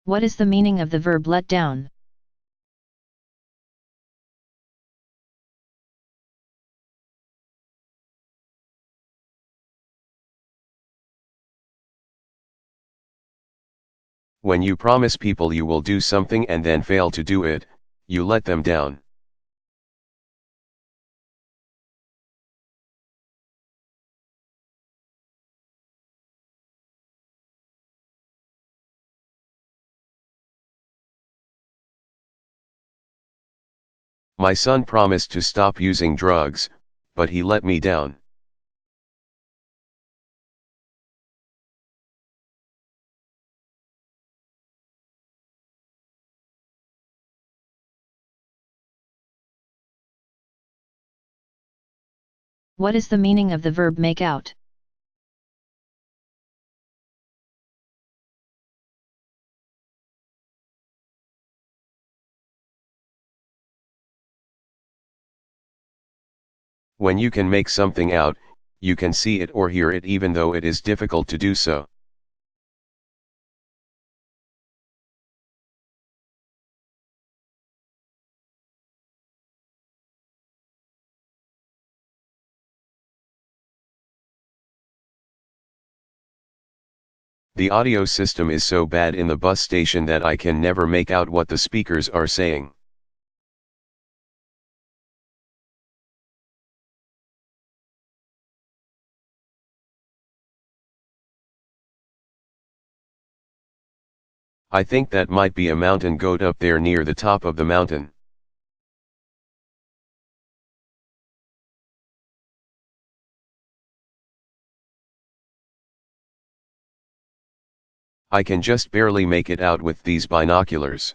What is the meaning of the verb let down? When you promise people you will do something and then fail to do it, you let them down. My son promised to stop using drugs, but he let me down. What is the meaning of the verb make out? When you can make something out, you can see it or hear it even though it is difficult to do so. The audio system is so bad in the bus station that I can never make out what the speakers are saying. I think that might be a mountain goat up there near the top of the mountain. I can just barely make it out with these binoculars.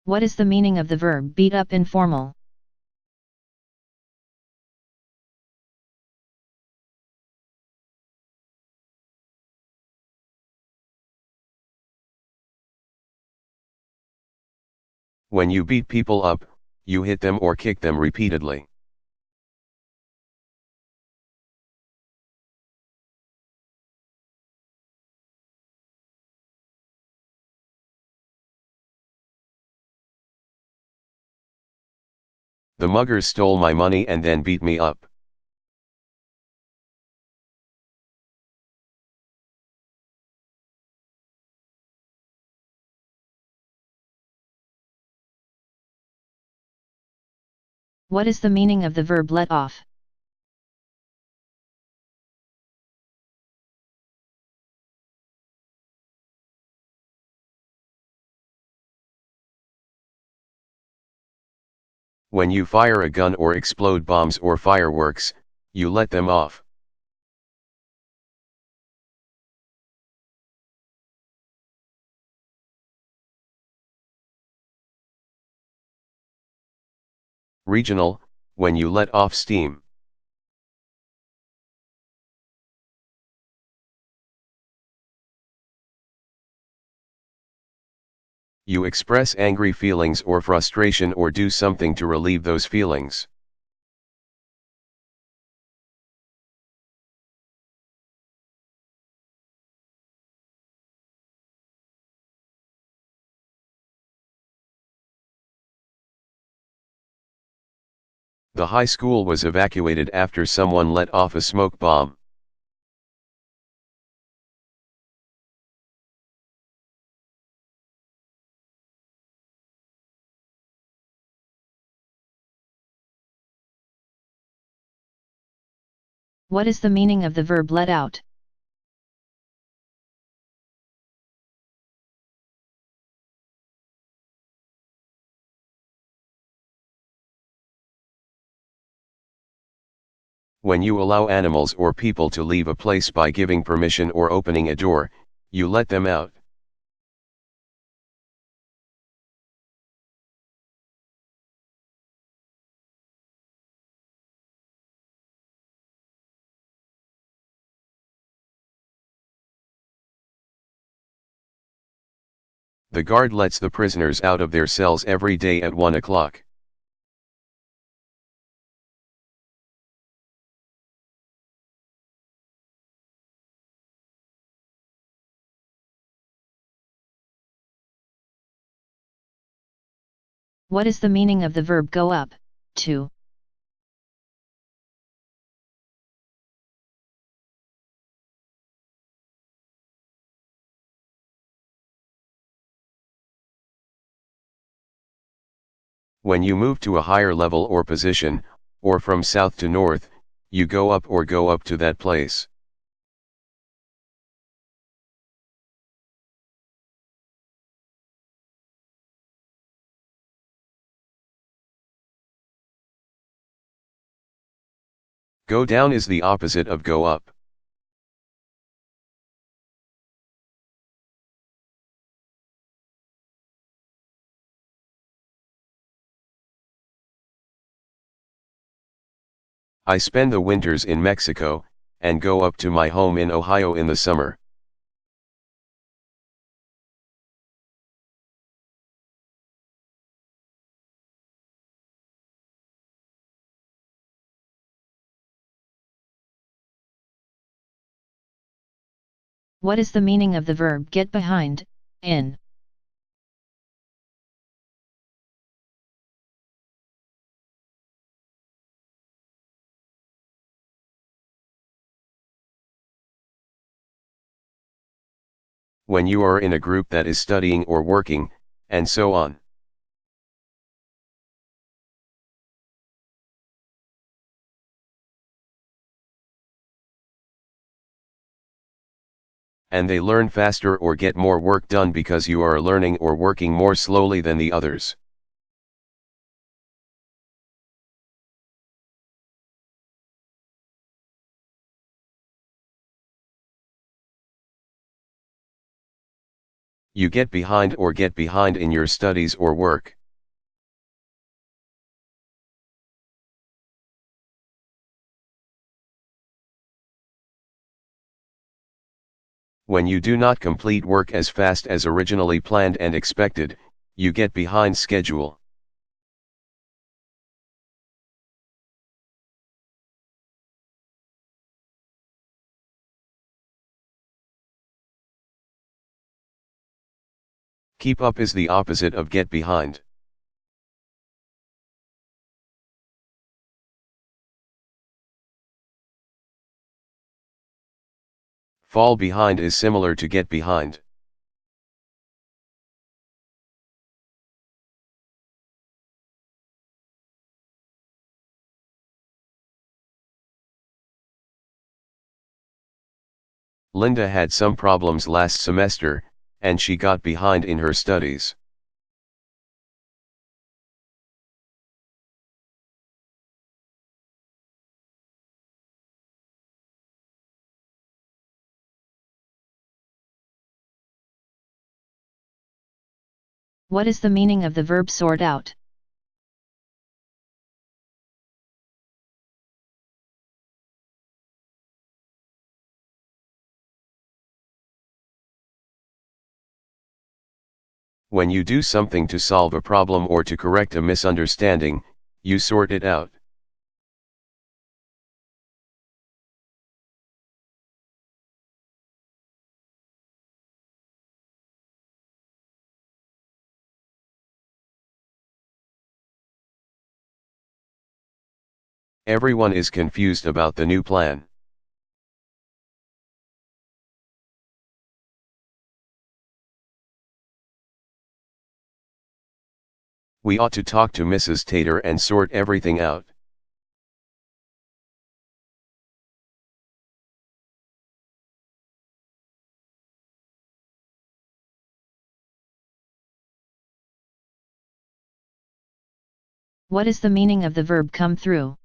What is the meaning of the verb beat up informal? When you beat people up, you hit them or kick them repeatedly. The muggers stole my money and then beat me up. What is the meaning of the verb let off? When you fire a gun or explode bombs or fireworks, you let them off. Regional, when you let off steam. You express angry feelings or frustration or do something to relieve those feelings. The high school was evacuated after someone let off a smoke bomb. What is the meaning of the verb let out? When you allow animals or people to leave a place by giving permission or opening a door, you let them out. The guard lets the prisoners out of their cells every day at 1 o'clock. What is the meaning of the verb go up, to? When you move to a higher level or position, or from south to north, you go up or go up to that place. Go down is the opposite of go up. I spend the winters in Mexico, and go up to my home in Ohio in the summer. What is the meaning of the verb get behind, in? When you are in a group that is studying or working, and so on. And they learn faster or get more work done because you are learning or working more slowly than the others. You get behind or get behind in your studies or work. When you do not complete work as fast as originally planned and expected, you get behind schedule. Keep up is the opposite of get behind. Fall behind is similar to get behind. Linda had some problems last semester, and she got behind in her studies. What is the meaning of the verb sort out? When you do something to solve a problem or to correct a misunderstanding, you sort it out. Everyone is confused about the new plan. We ought to talk to Mrs. Tater and sort everything out. What is the meaning of the verb come through?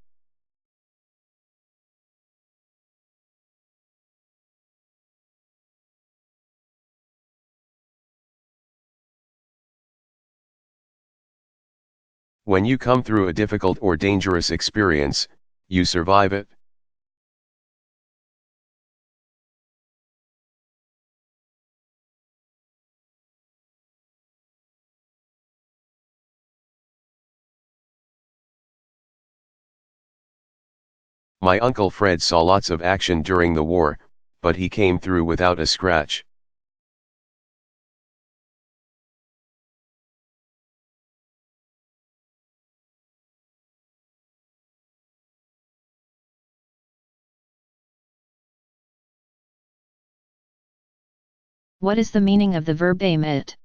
When you come through a difficult or dangerous experience, you survive it. My Uncle Fred saw lots of action during the war, but he came through without a scratch. What is the meaning of the verb aim at?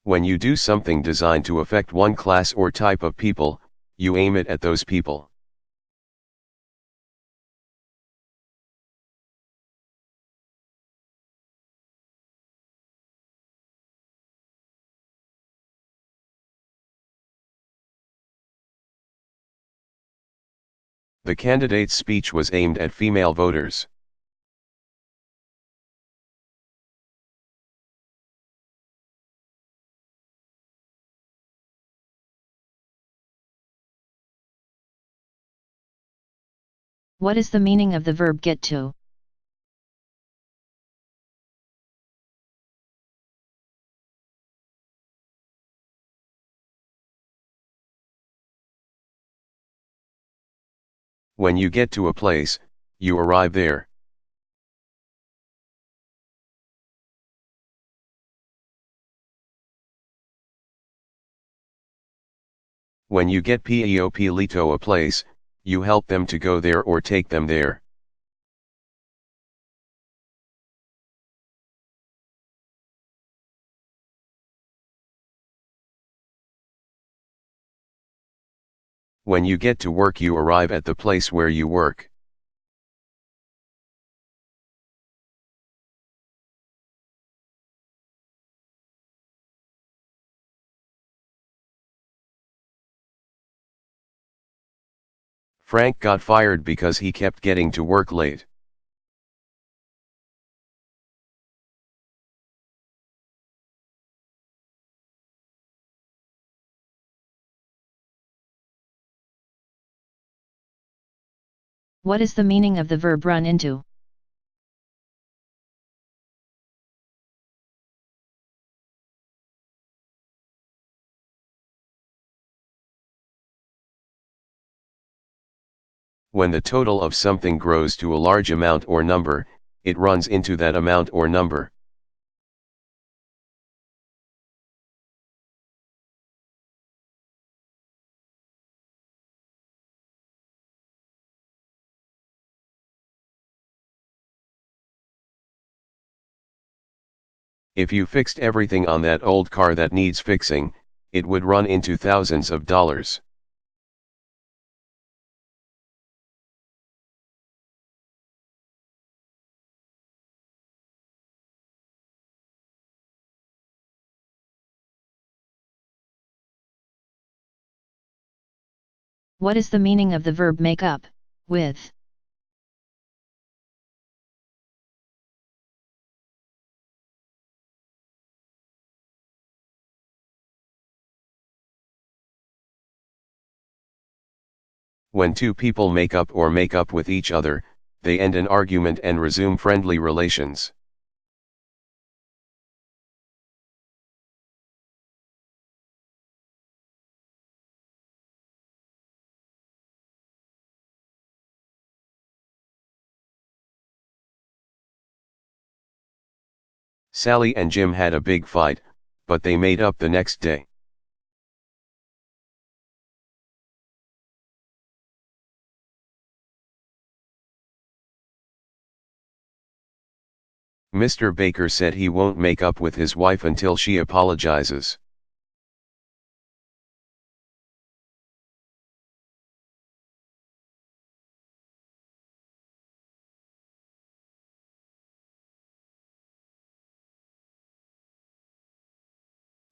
When you do something designed to affect one class or type of people, you aim it at those people. The candidate's speech was aimed at female voters. What is the meaning of the verb get to? When you get to a place, you arrive there. When you get to a place, you help them to go there or take them there. When you get to work, you arrive at the place where you work. Frank got fired because he kept getting to work late. What is the meaning of the verb run into? When the total of something grows to a large amount or number, it runs into that amount or number. If you fixed everything on that old car that needs fixing, it would run into thousands of dollars. What is the meaning of the verb make up, with? When two people make up or make up with each other, they end an argument and resume friendly relations. Sally and Jim had a big fight, but they made up the next day. Mr. Baker said he won't make up with his wife until she apologizes.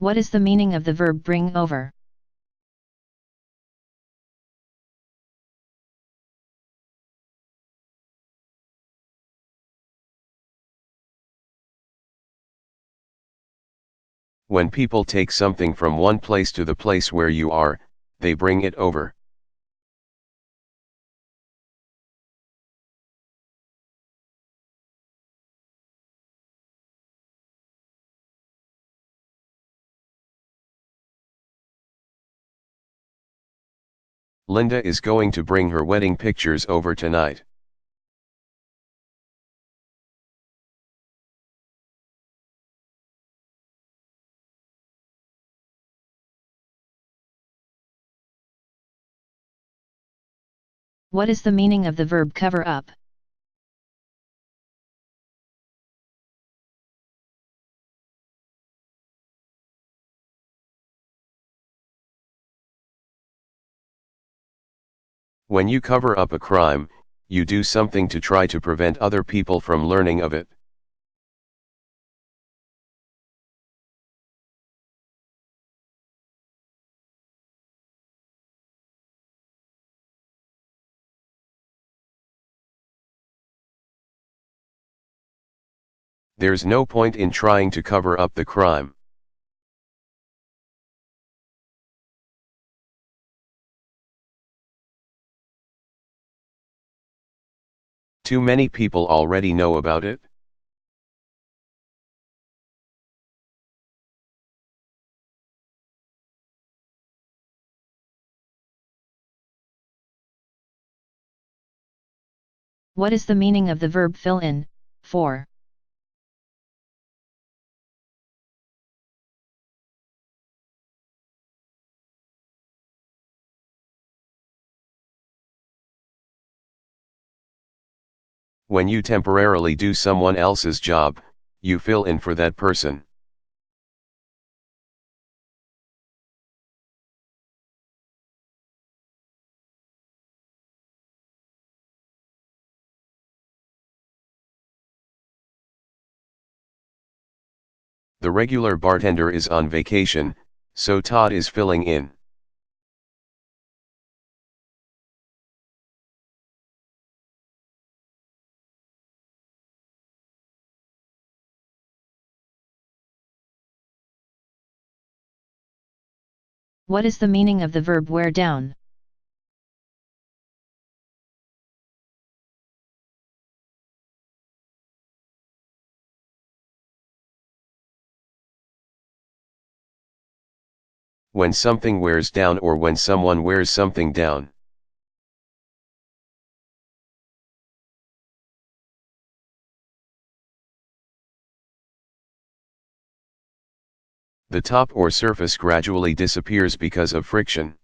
What is the meaning of the verb bring over? When people take something from one place to the place where you are, they bring it over. Linda is going to bring her wedding pictures over tonight. What is the meaning of the verb cover up? When you cover up a crime, you do something to try to prevent other people from learning of it. There's no point in trying to cover up the crime. Too many people already know about it. What is the meaning of the verb fill in, for? When you temporarily do someone else's job, you fill in for that person. The regular bartender is on vacation, so Todd is filling in. What is the meaning of the verb wear down? When something wears down or when someone wears something down. The top or surface gradually disappears because of friction.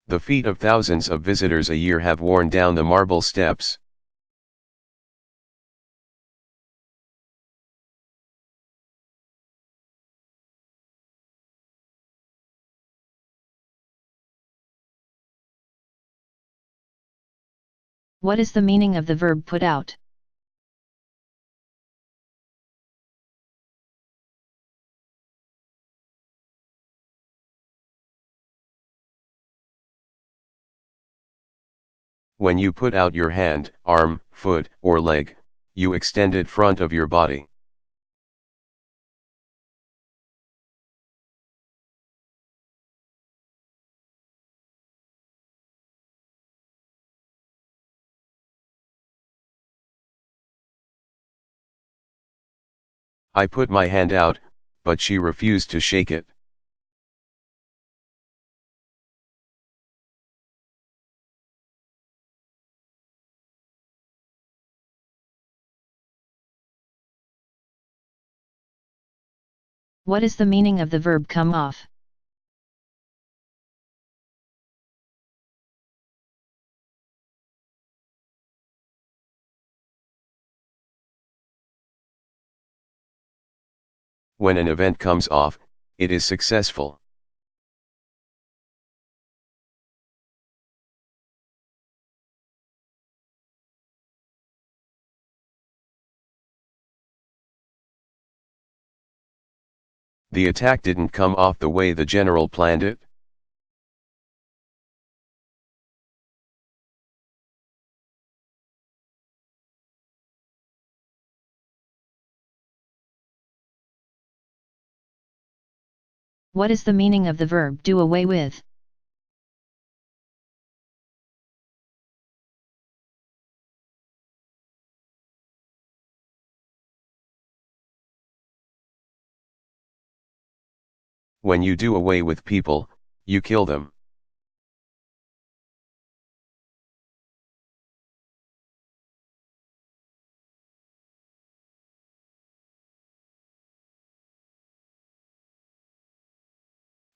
The feet of thousands of visitors a year have worn down the marble steps. What is the meaning of the verb put out? When you put out your hand, arm, foot, or leg, you extend it front of your body. I put my hand out, but she refused to shake it. What is the meaning of the verb come off? When an event comes off, it is successful. The attack didn't come off the way the general planned it. What is the meaning of the verb do away with? When you do away with people, you kill them.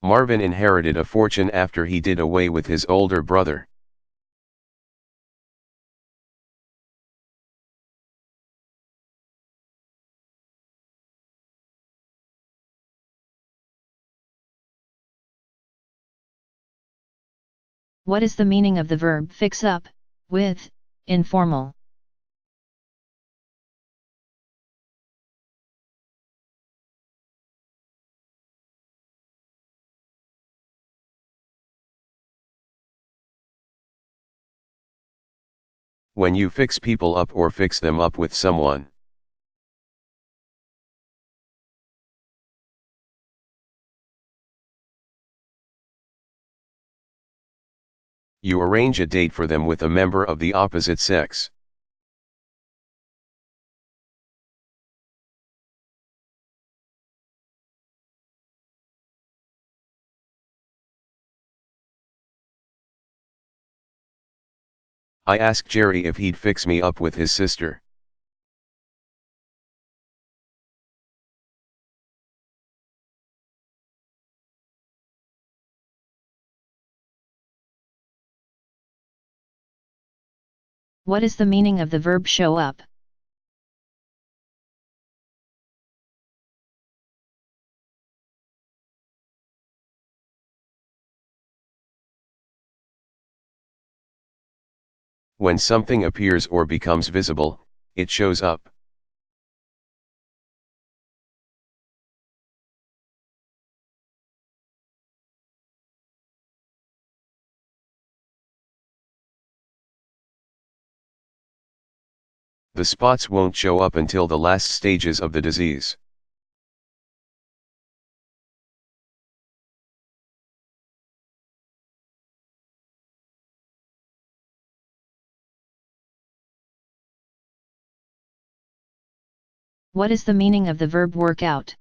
Marvin inherited a fortune after he did away with his older brother. What is the meaning of the verb fix up, with, informal? When you fix people up or fix them up with someone. You arrange a date for them with a member of the opposite sex. I asked Jerry if he'd fix me up with his sister. What is the meaning of the verb show up? When something appears or becomes visible, it shows up. The spots won't show up until the last stages of the disease. What is the meaning of the verb work out?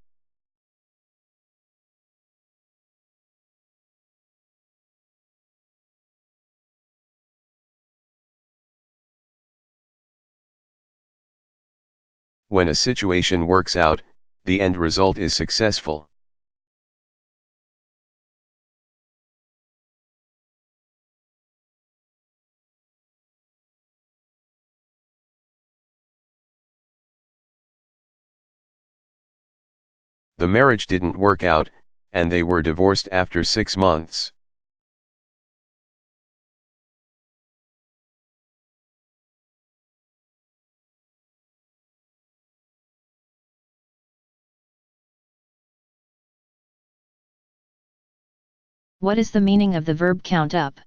When a situation works out, the end result is successful. The marriage didn't work out, and they were divorced after 6 months. What is the meaning of the verb count up?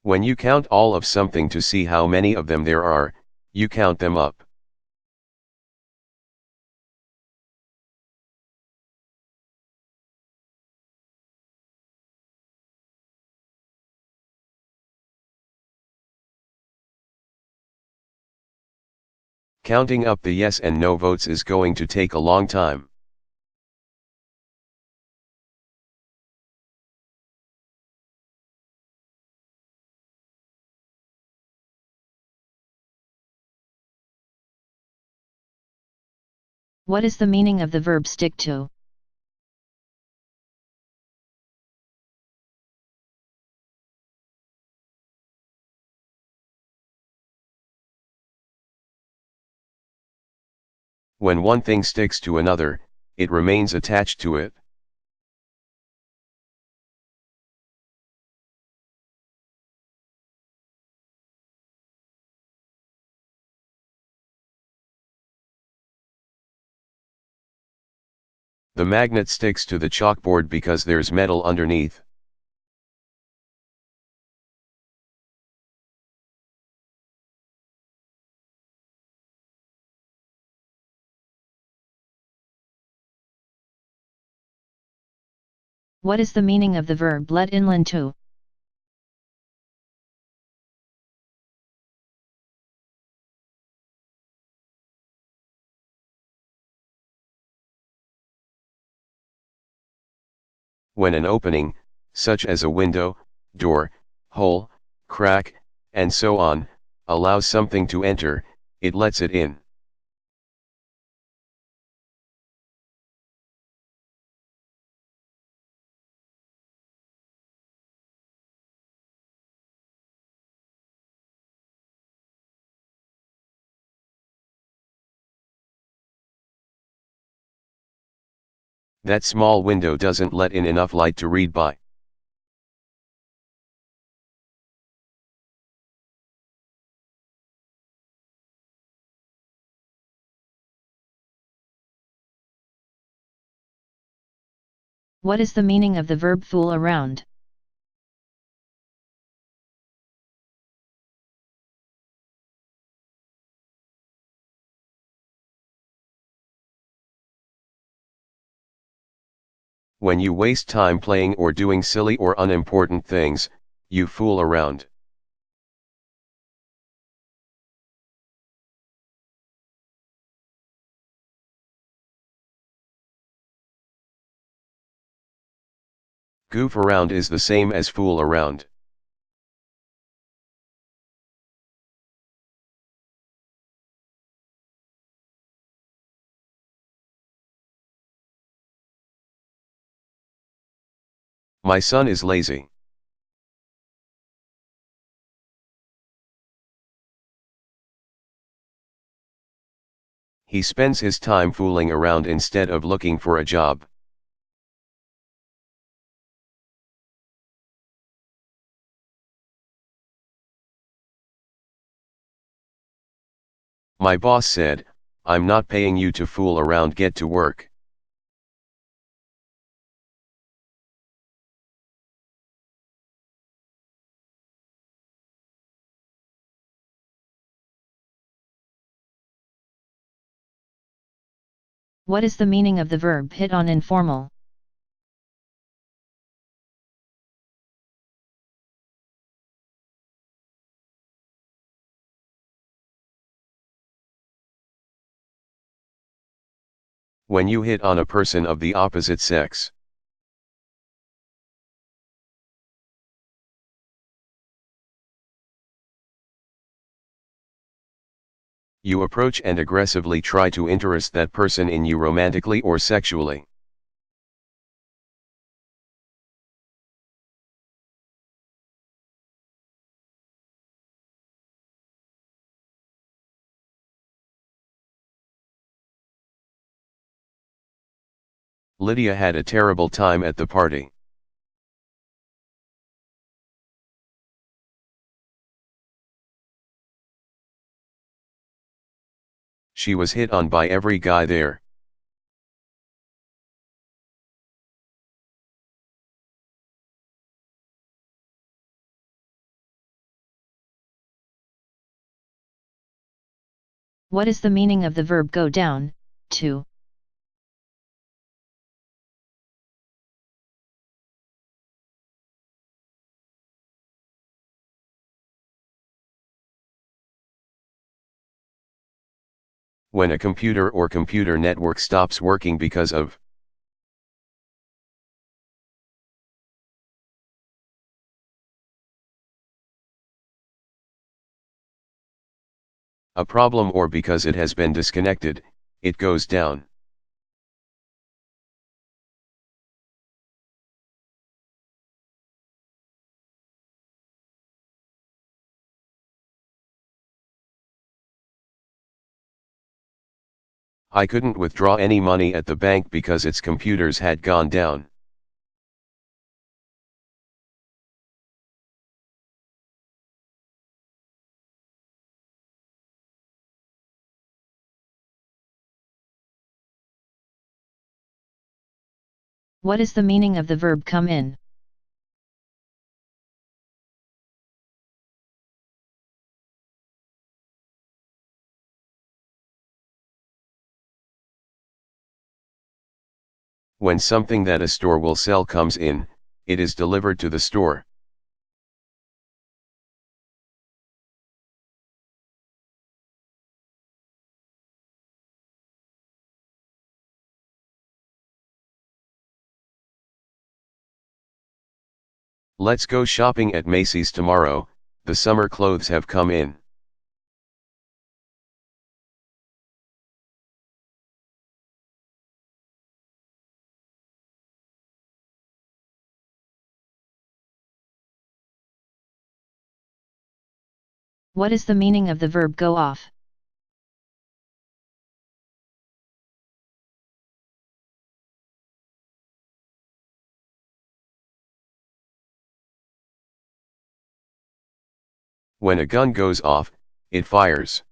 When you count all of something to see how many of them there are, you count them up. Counting up the yes and no votes is going to take a long time. What is the meaning of the verb stick to? When one thing sticks to another, it remains attached to it. The magnet sticks to the chalkboard because there's metal underneath. What is the meaning of the verb let inland to? When an opening, such as a window, door, hole, crack, and so on, allows something to enter, it lets it in. That small window doesn't let in enough light to read by. What is the meaning of the verb fool around? When you waste time playing or doing silly or unimportant things, you fool around. Goof around is the same as fool around. My son is lazy. He spends his time fooling around instead of looking for a job. My boss said, "I'm not paying you to fool around, get to work." What is the meaning of the verb hit on informal? When you hit on a person of the opposite sex. You approach and aggressively try to interest that person in you romantically or sexually. Lydia had a terrible time at the party. She was hit on by every guy there. What is the meaning of the verb go down, to? When a computer or computer network stops working because of a problem or because it has been disconnected, it goes down. I couldn't withdraw any money at the bank because its computers had gone down. What is the meaning of the verb come in? When something that a store will sell comes in, it is delivered to the store. Let's go shopping at Macy's tomorrow, the summer clothes have come in. What is the meaning of the verb go off? When a gun goes off, it fires.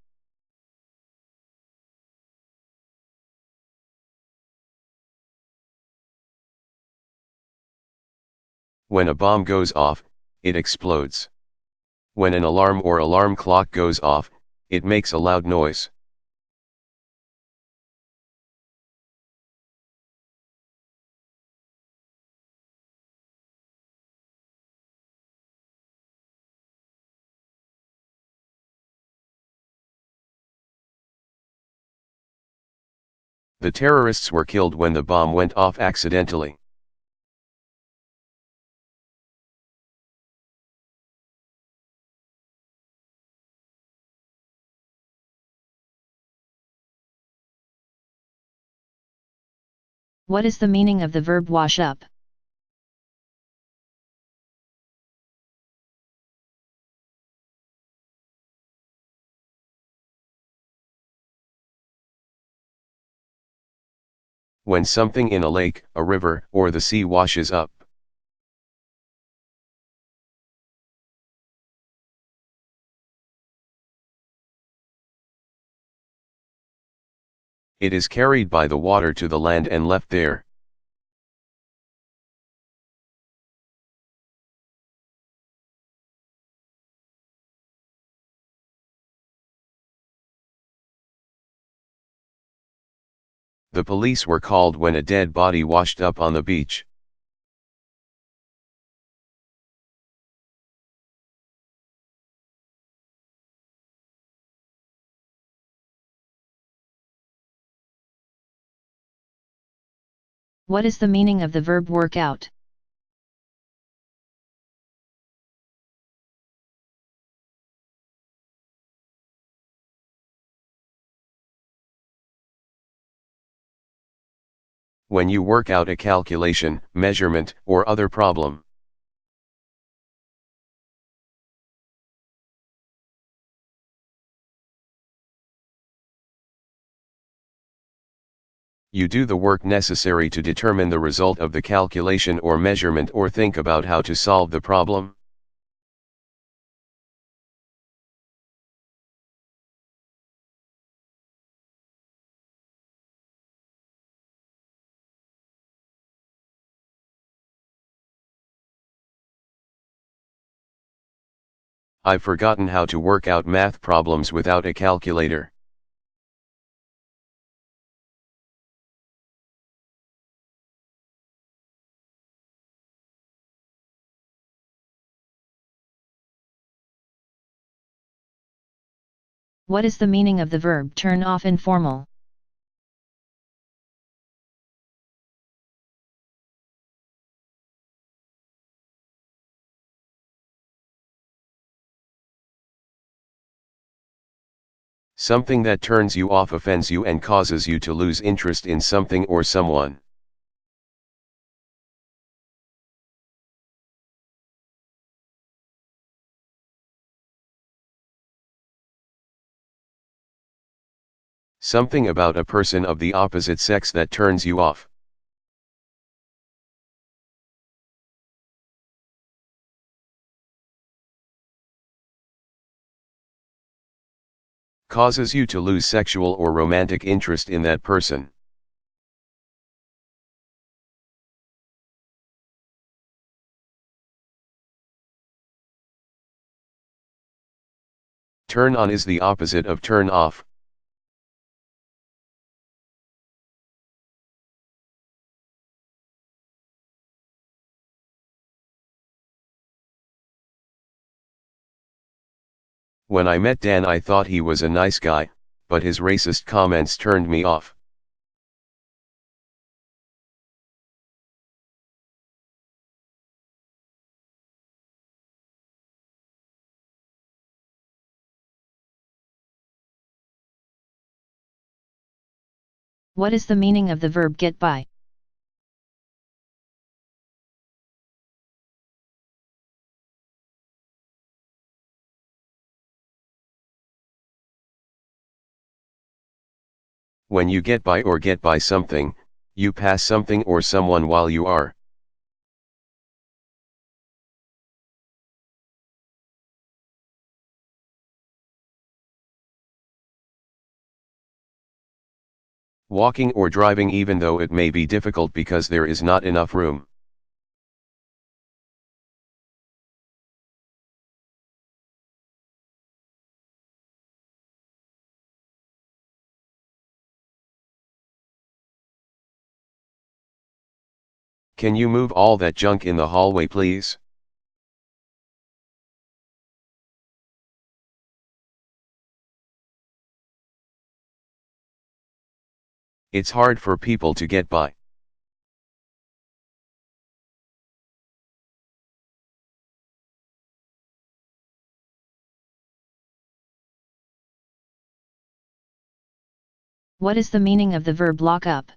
When a bomb goes off, it explodes. When an alarm or alarm clock goes off, it makes a loud noise. The terrorists were killed when the bomb went off accidentally. What is the meaning of the verb wash up? When something in a lake, a river, or the sea washes up. It is carried by the water to the land and left there. The police were called when a dead body washed up on the beach. What is the meaning of the verb work out? When you work out a calculation, measurement, or other problem. You do the work necessary to determine the result of the calculation or measurement or think about how to solve the problem. I've forgotten how to work out math problems without a calculator. What is the meaning of the verb turn off informal? Something that turns you off offends you and causes you to lose interest in something or someone. Something about a person of the opposite sex that turns you off. Causes you to lose sexual or romantic interest in that person. Turn on is the opposite of turn off. When I met Dan, I thought he was a nice guy, but his racist comments turned me off. What is the meaning of the verb get by? When you get by or get by something, you pass something or someone while you are walking or driving, even though it may be difficult because there is not enough room. Can you move all that junk in the hallway, please? It's hard for people to get by. What is the meaning of the verb lock up?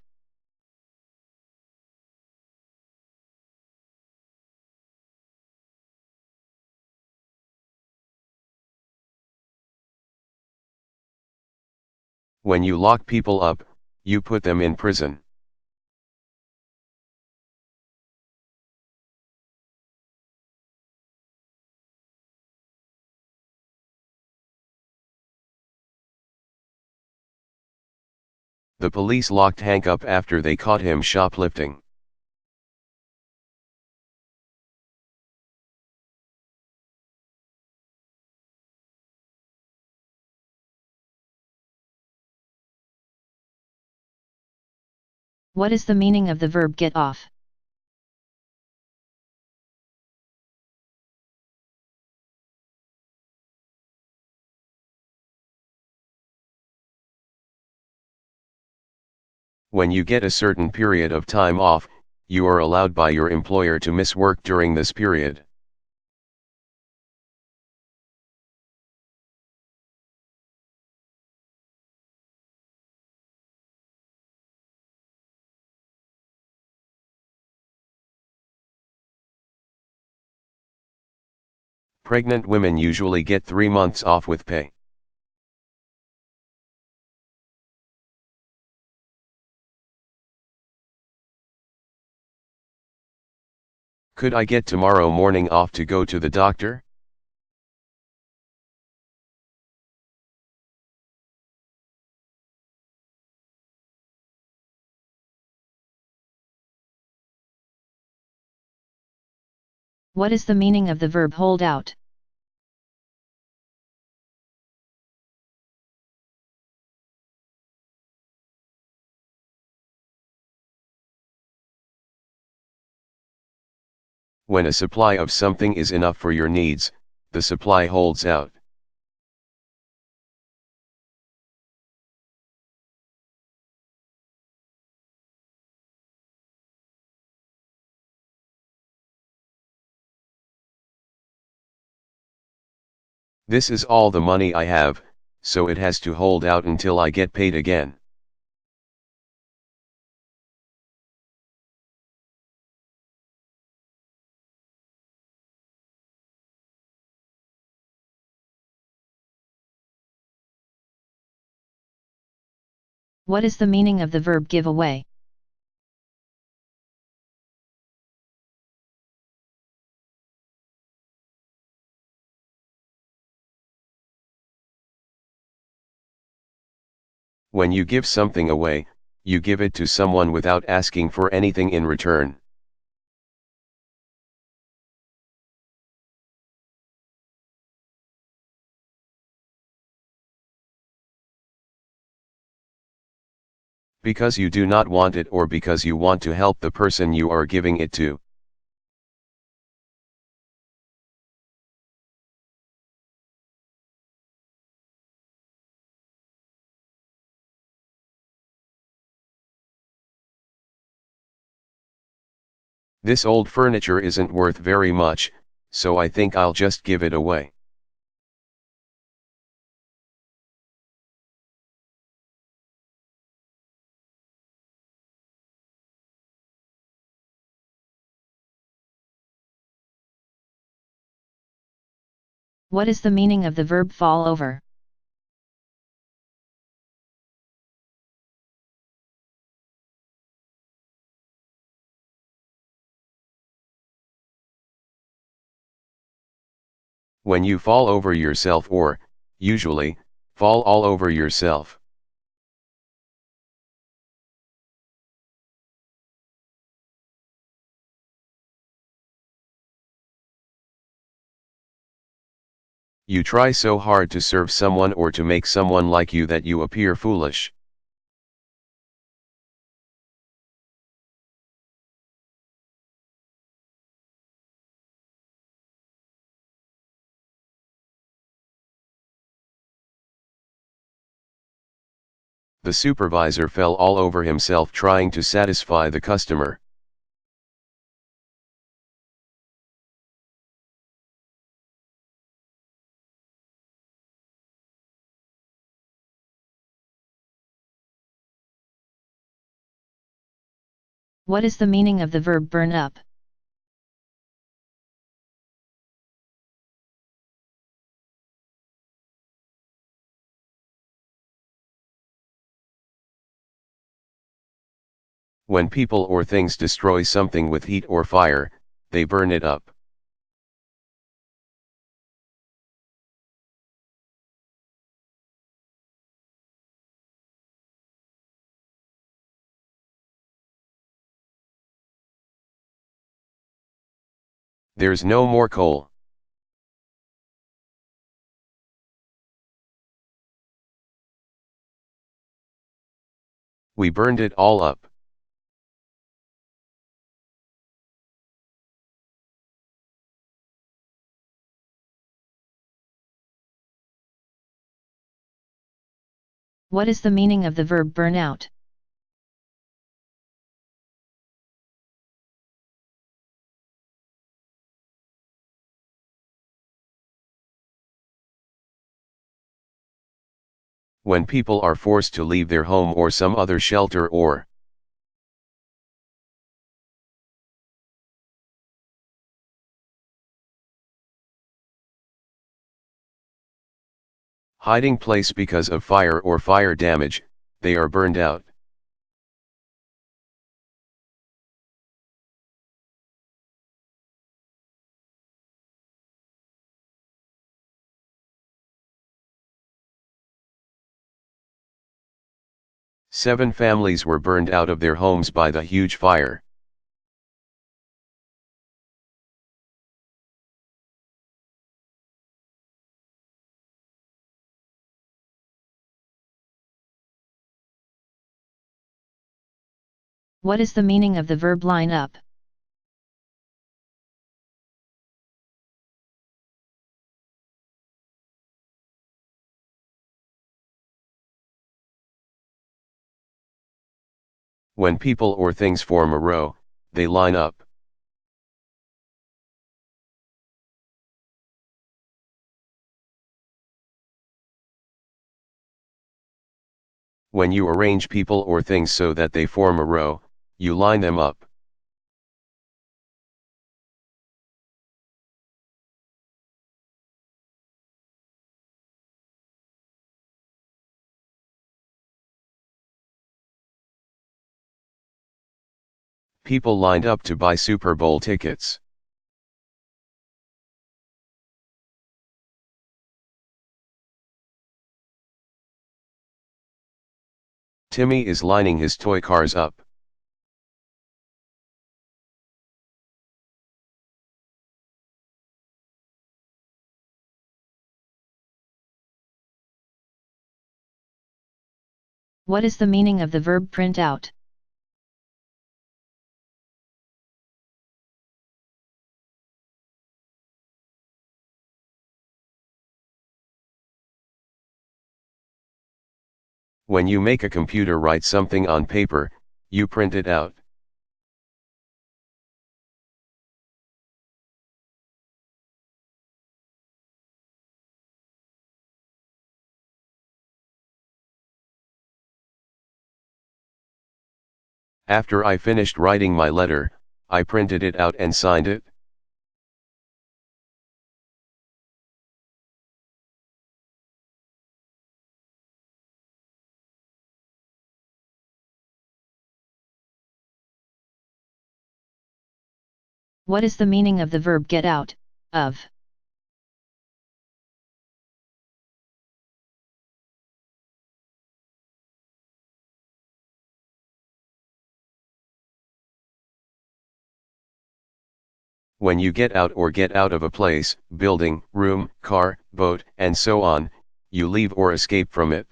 When you lock people up, you put them in prison. The police locked Hank up after they caught him shoplifting. What is the meaning of the verb get off? When you get a certain period of time off, you are allowed by your employer to miss work during this period. Pregnant women usually get 3 months off with pay. Could I get tomorrow morning off to go to the doctor? What is the meaning of the verb hold out? When a supply of something is enough for your needs, the supply holds out. This is all the money I have, so it has to hold out until I get paid again. What is the meaning of the verb give away? When you give something away, you give it to someone without asking for anything in return. Because you do not want it or because you want to help the person you are giving it to. This old furniture isn't worth very much, so I think I'll just give it away. What is the meaning of the verb fall over? When you fall over yourself or, usually, fall all over yourself. You try so hard to serve someone or to make someone like you that you appear foolish. The supervisor fell all over himself trying to satisfy the customer. What is the meaning of the verb burn up? When people or things destroy something with heat or fire, they burn it up. There's no more coal. We burned it all up. What is the meaning of the verb burn out? When people are forced to leave their home or some other shelter or hiding place because of fire or fire damage, they are burned out. Seven families were burned out of their homes by the huge fire. What is the meaning of the verb line up? When people or things form a row, they line up. When you arrange people or things so that they form a row, you line them up. People lined up to buy Super Bowl tickets. Timmy is lining his toy cars up. What is the meaning of the verb print out? When you make a computer write something on paper, you print it out. After I finished writing my letter, I printed it out and signed it. What is the meaning of the verb get out of? When you get out or get out of a place, building, room, car, boat, and so on, you leave or escape from it.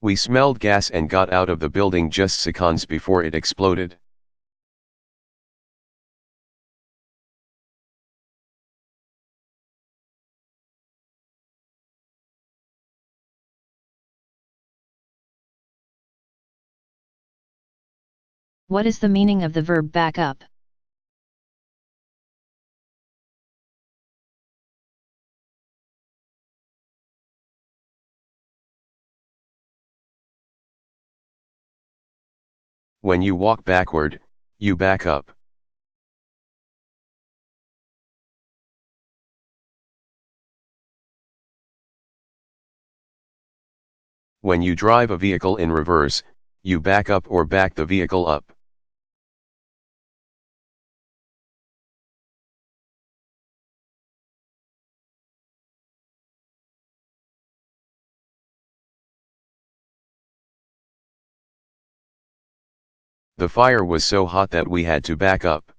We smelled gas and got out of the building just seconds before it exploded. What is the meaning of the verb back up? When you walk backward, you back up. When you drive a vehicle in reverse, you back up or back the vehicle up. The fire was so hot that we had to back up.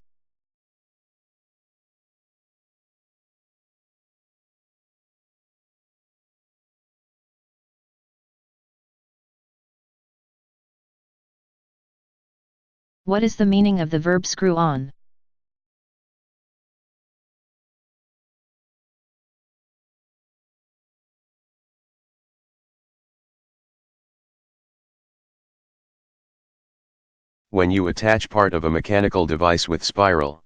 What is the meaning of the verb screw on? When you attach part of a mechanical device with spiral.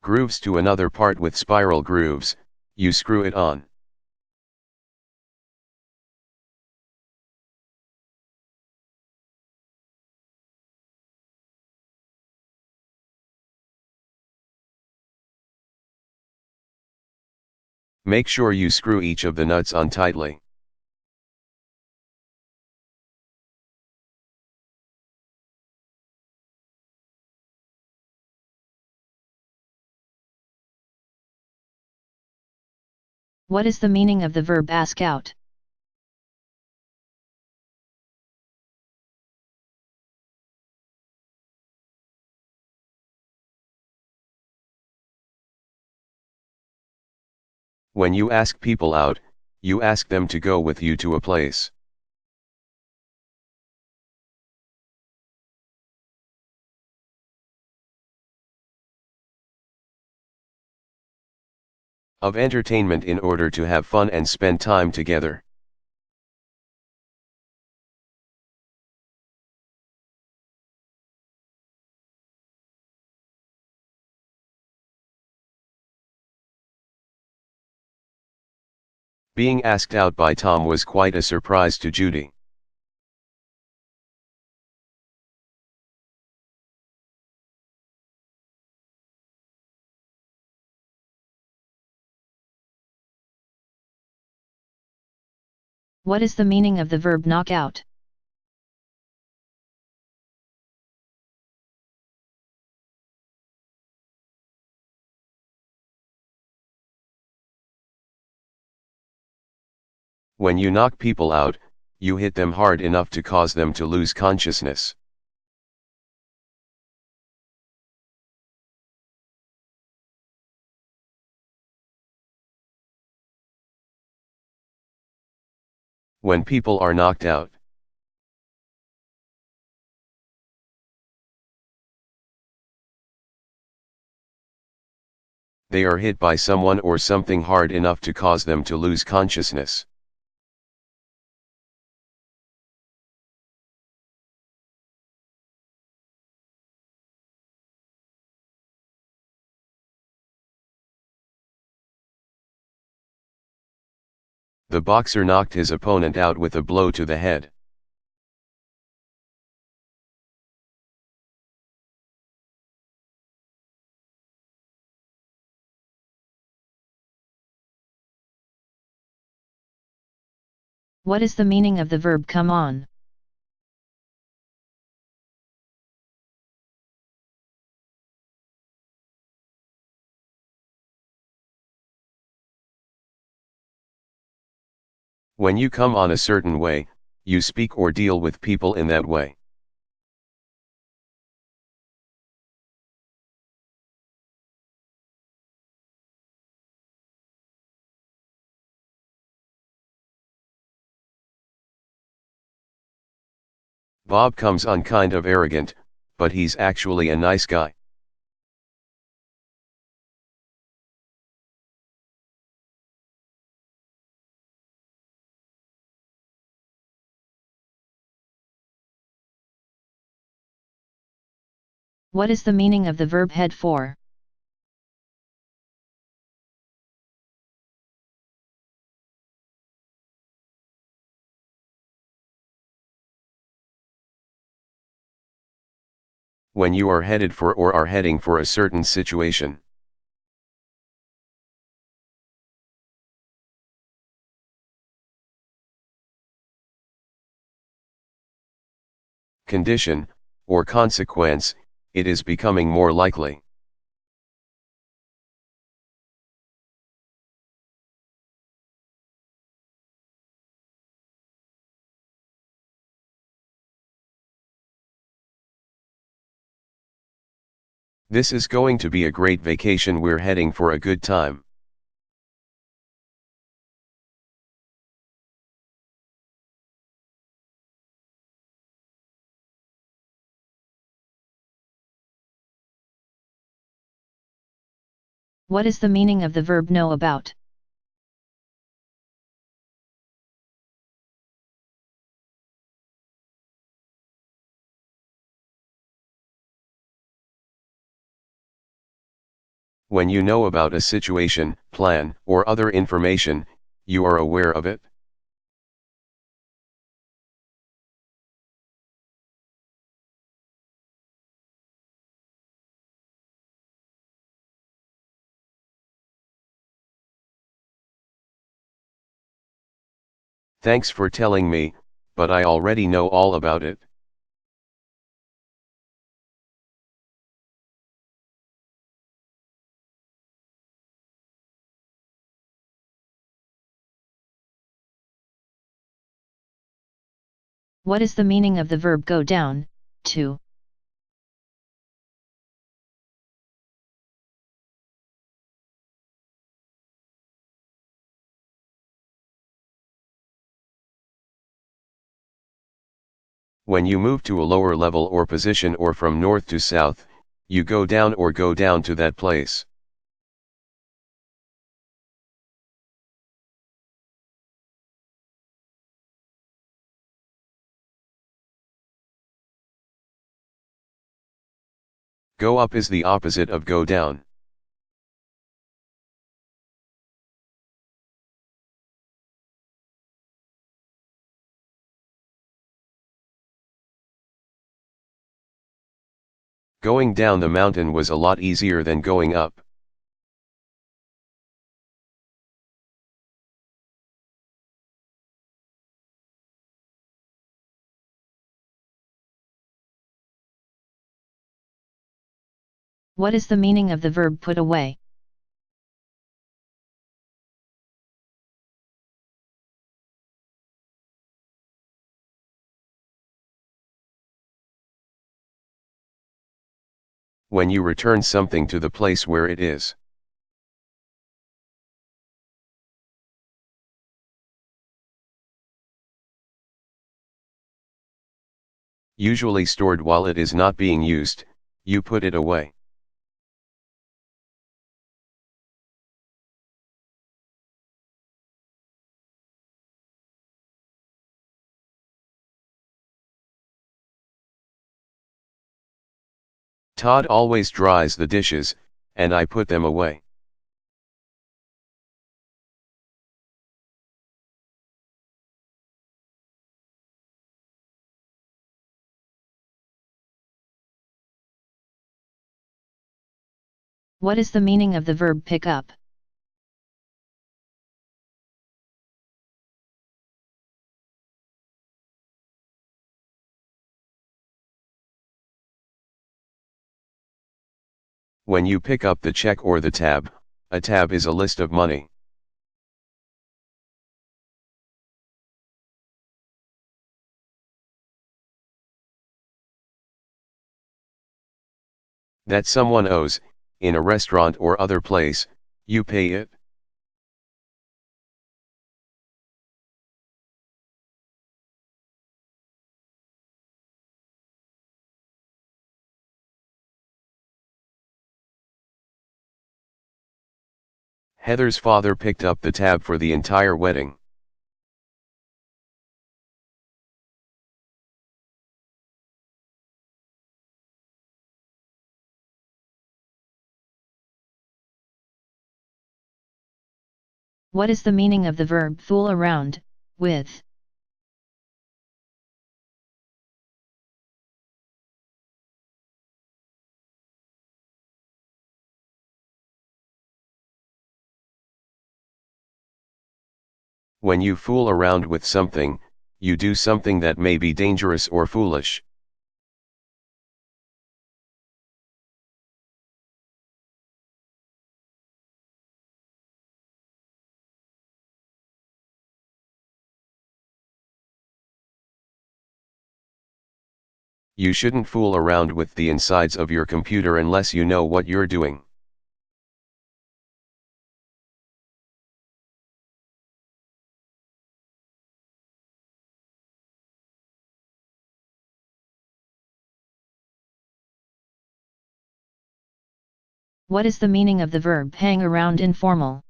Grooves to another part with spiral grooves, you screw it on. Make sure you screw each of the nuts on tightly. What is the meaning of the verb ask out? When you ask people out, you ask them to go with you to a place. Of entertainment in order to have fun and spend time together. Being asked out by Tom was quite a surprise to Judy. What is the meaning of the verb knock out? When you knock people out, you hit them hard enough to cause them to lose consciousness. When people are knocked out. They are hit by someone or something hard enough to cause them to lose consciousness. The boxer knocked his opponent out with a blow to the head. What is the meaning of the verb come on? When you come on a certain way, you speak or deal with people in that way. Bob comes on kind of arrogant, but he's actually a nice guy. What is the meaning of the verb head for? When you are headed for or are heading for a certain situation. Condition, or consequence, it is becoming more likely. This is going to be a great vacation, we're heading for a good time. What is the meaning of the verb know about? When you know about a situation, plan, or other information, you are aware of it. Thanks for telling me, but I already know all about it. What is the meaning of the verb go down, to? When you move to a lower level or position or from north to south, you go down or go down to that place. Go up is the opposite of go down. Going down the mountain was a lot easier than going up. What is the meaning of the verb put away? When you return something to the place where it is. Usually stored while it is not being used, you put it away. Todd always dries the dishes, and I put them away. What is the meaning of the verb pick up? When you pick up the check or the tab, a tab is a list of money. That someone owes, in a restaurant or other place, you pay it. Heather's father picked up the tab for the entire wedding. What is the meaning of the verb fool around, with? When you fool around with something, you do something that may be dangerous or foolish. You shouldn't fool around with the insides of your computer unless you know what you're doing. What is the meaning of the verb hang around informal?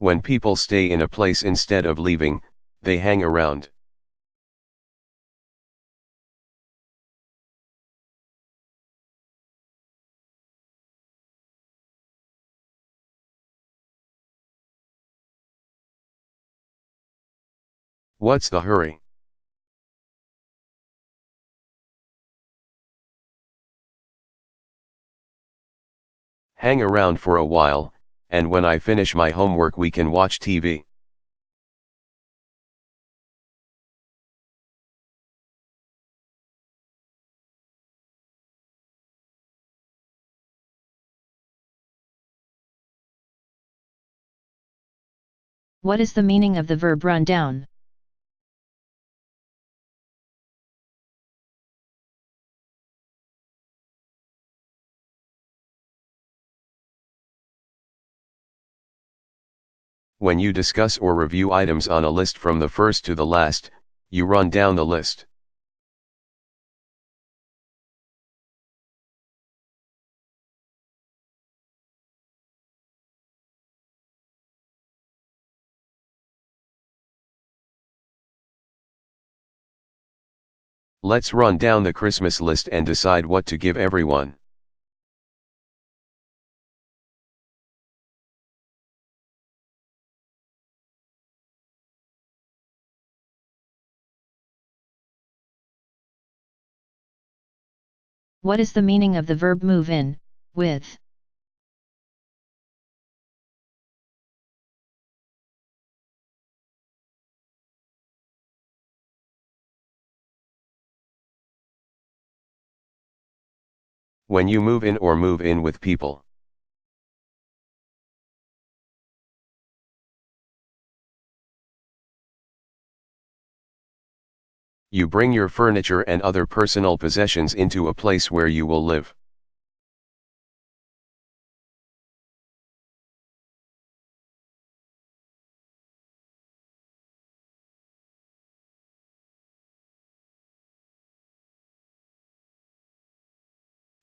When people stay in a place instead of leaving, they hang around. What's the hurry? Hang around for a while, and when I finish my homework we can watch TV. What is the meaning of the verb run down? When you discuss or review items on a list from the first to the last, you run down the list. Let's run down the Christmas list and decide what to give everyone. What is the meaning of the verb move in, with? When you move in or move in with people. You bring your furniture and other personal possessions into a place where you will live.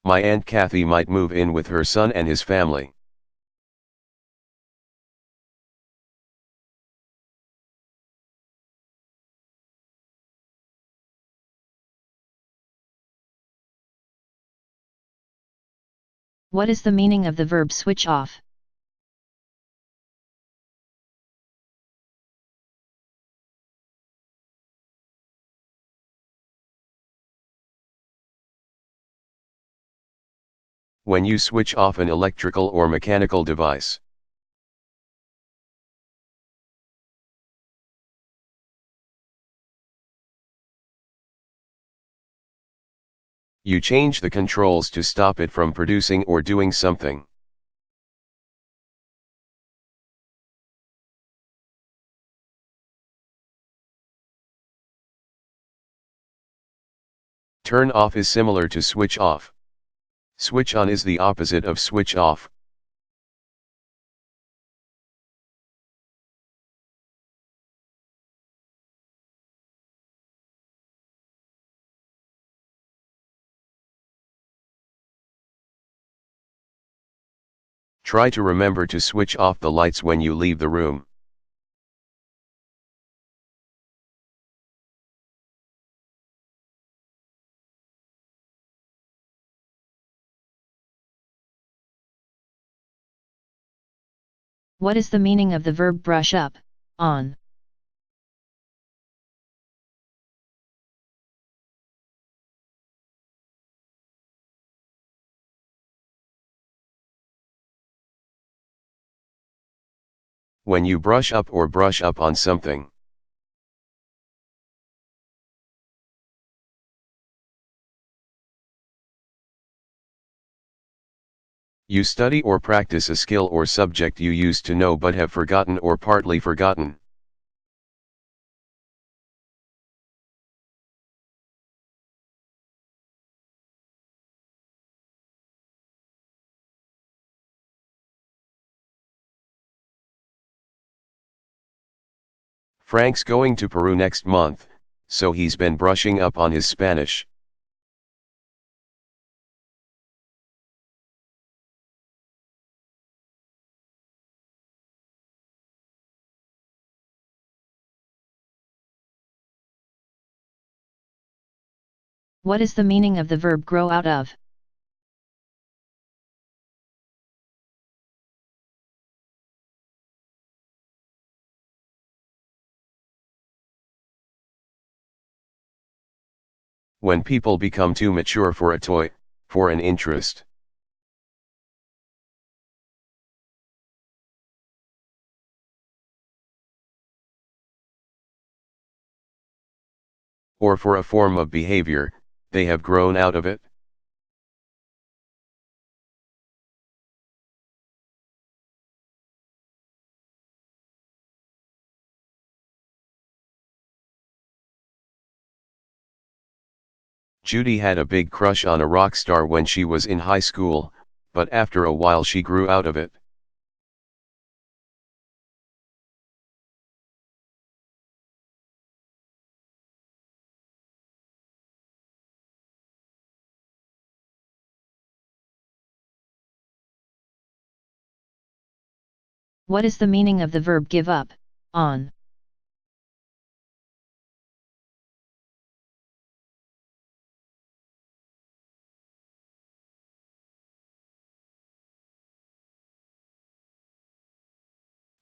My Aunt Kathy might move in with her son and his family. What is the meaning of the verb switch off? When you switch off an electrical or mechanical device. You change the controls to stop it from producing or doing something. Turn off is similar to switch off. Switch on is the opposite of switch off. Try to remember to switch off the lights when you leave the room. What is the meaning of the verb brush up, on? When you brush up or brush up on something. You study or practice a skill or subject you used to know but have forgotten or partly forgotten. Frank's going to Peru next month, so he's been brushing up on his Spanish. What is the meaning of the verb grow out of? When people become too mature for a toy, for an interest. Or for a form of behavior, they have grown out of it. Judy had a big crush on a rock star when she was in high school, but after a while she grew out of it. What is the meaning of the verb give up, on?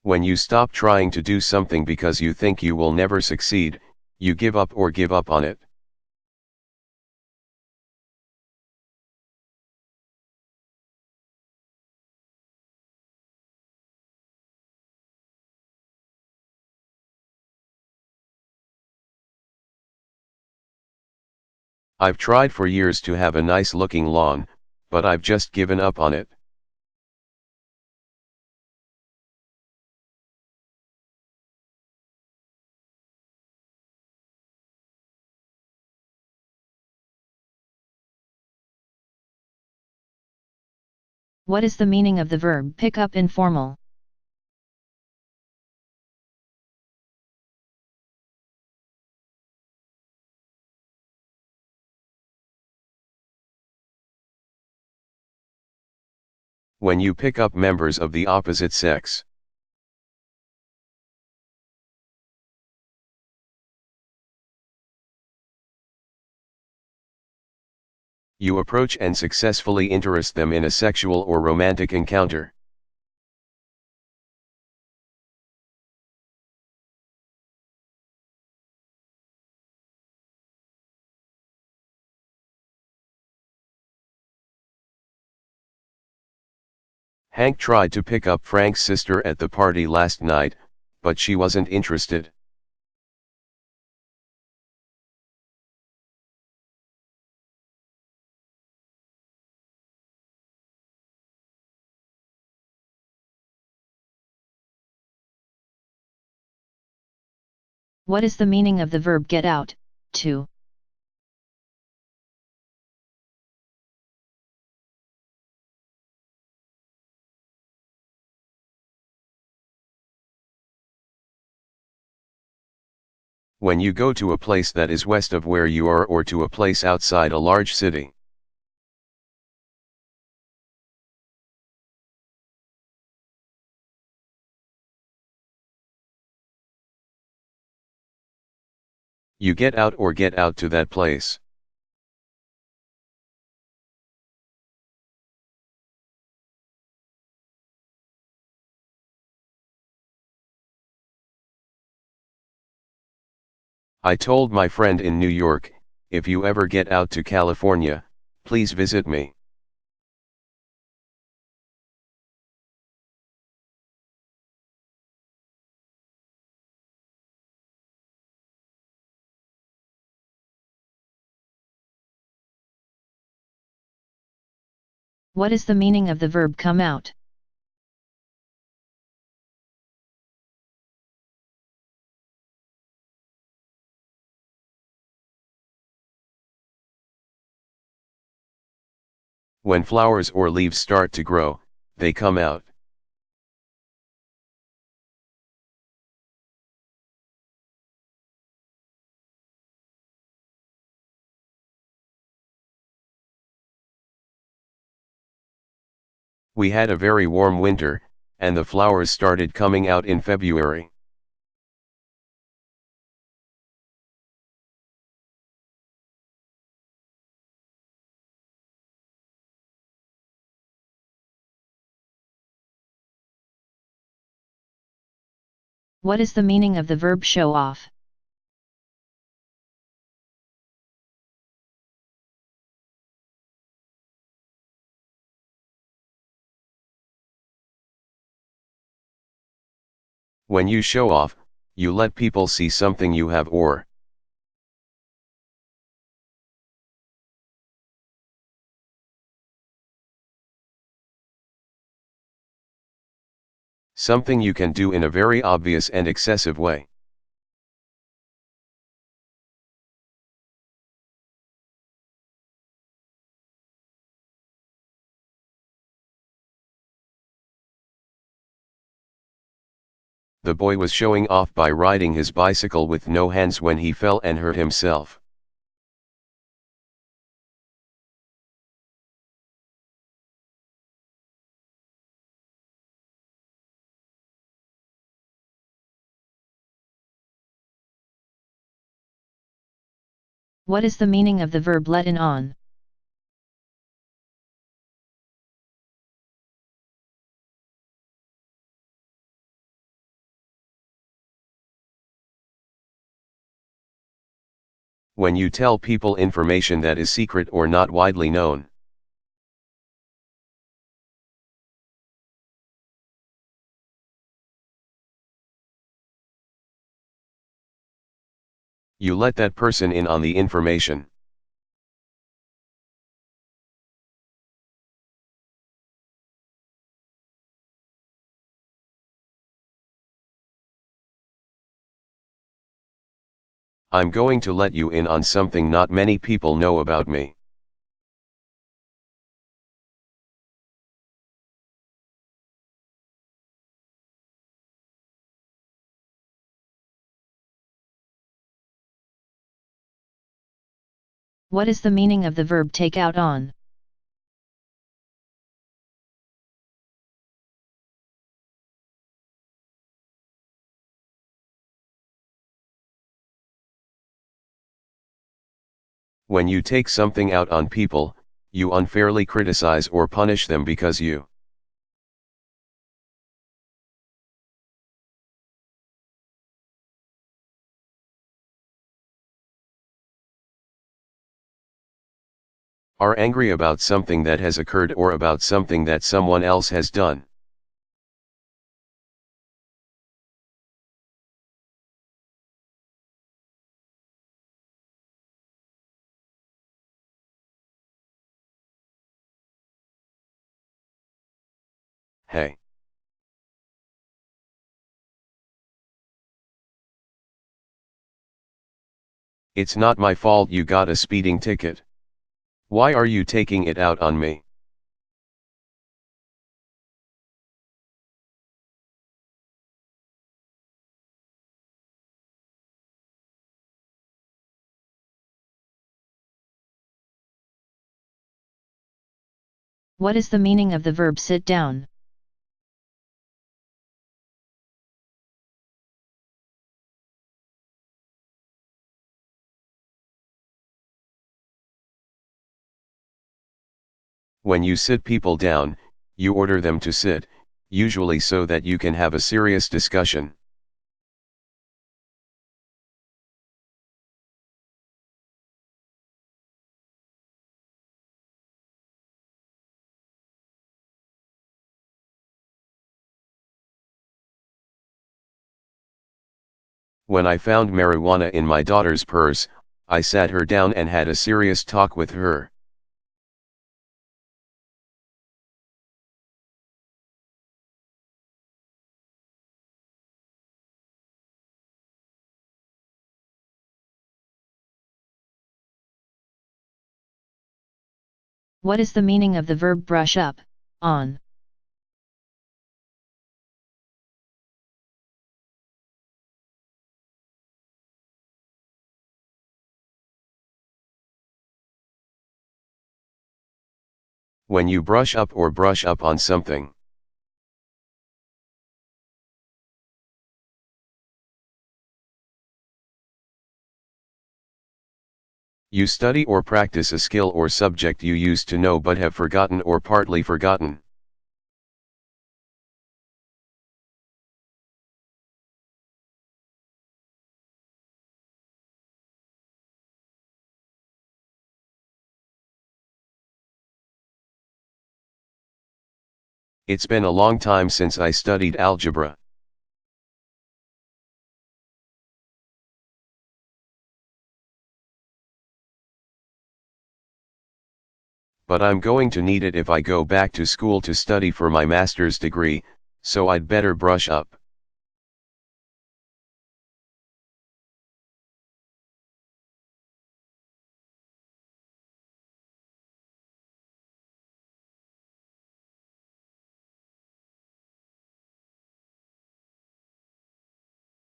When you stop trying to do something because you think you will never succeed, you give up or give up on it. I've tried for years to have a nice looking lawn, but I've just given up on it. What is the meaning of the verb pick up informal? When you pick up members of the opposite sex. You approach and successfully interest them in a sexual or romantic encounter. Hank tried to pick up Frank's sister at the party last night, but she wasn't interested. What is the meaning of the verb get out, to? When you go to a place that is west of where you are or to a place outside a large city. You get out or get out to that place. I told my friend in New York, if you ever get out to California, please visit me. What is the meaning of the verb come out? When flowers or leaves start to grow, they come out. We had a very warm winter, and the flowers started coming out in February. What is the meaning of the verb show off? When you show off, you let people see something you have or something you can do in a very obvious and excessive way. The boy was showing off by riding his bicycle with no hands when he fell and hurt himself. What is the meaning of the verb let in on? When you tell people information that is secret or not widely known. You let that person in on the information. I'm going to let you in on something not many people know about me. What is the meaning of the verb take out on? When you take something out on people, you unfairly criticize or punish them because you are angry about something that has occurred or about something that someone else has done. Hey. It's not my fault you got a speeding ticket. Why are you taking it out on me? What is the meaning of the verb sit down? When you sit people down, you order them to sit, usually so that you can have a serious discussion. When I found marijuana in my daughter's purse, I sat her down and had a serious talk with her. What is the meaning of the verb brush up, on? When you brush up or brush up on something. You study or practice a skill or subject you used to know but have forgotten or partly forgotten. It's been a long time since I studied algebra. But I'm going to need it if I go back to school to study for my master's degree, so I'd better brush up.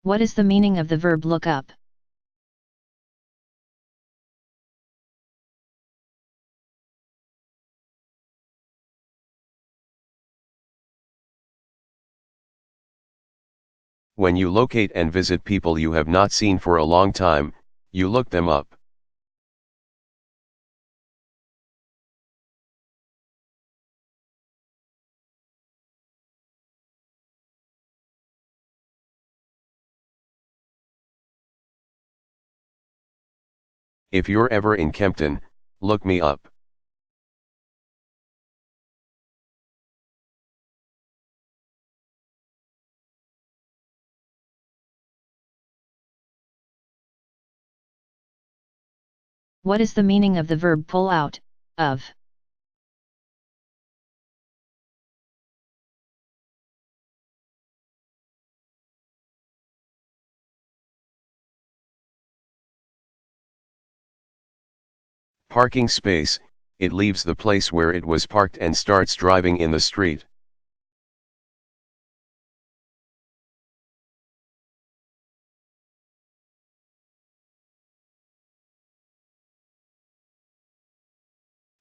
What is the meaning of the verb look up? When you locate and visit people you have not seen for a long time, you look them up. If you're ever in Kempton, look me up. What is the meaning of the verb pull out, of? Parking space, it leaves the place where it was parked and starts driving in the street.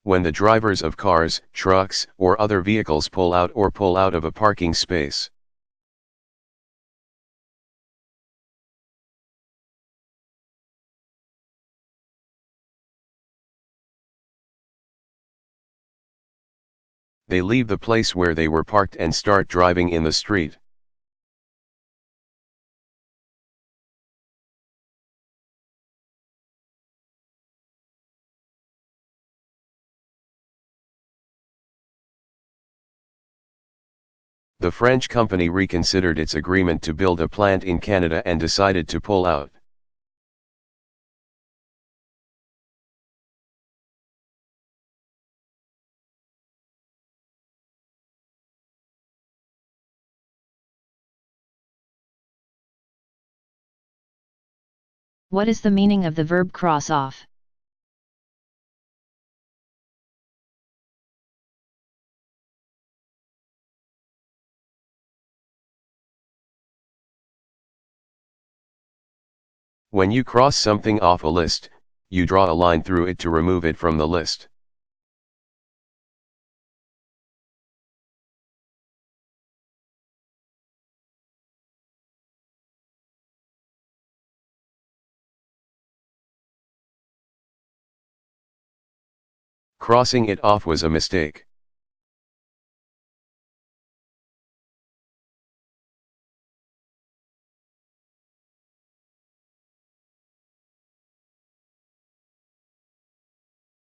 When the drivers of cars, trucks, or other vehicles pull out of a parking space. They leave the place where they were parked and start driving in the street. The French company reconsidered its agreement to build a plant in Canada and decided to pull out. What is the meaning of the verb cross off? When you cross something off a list, you draw a line through it to remove it from the list. Crossing it off was a mistake.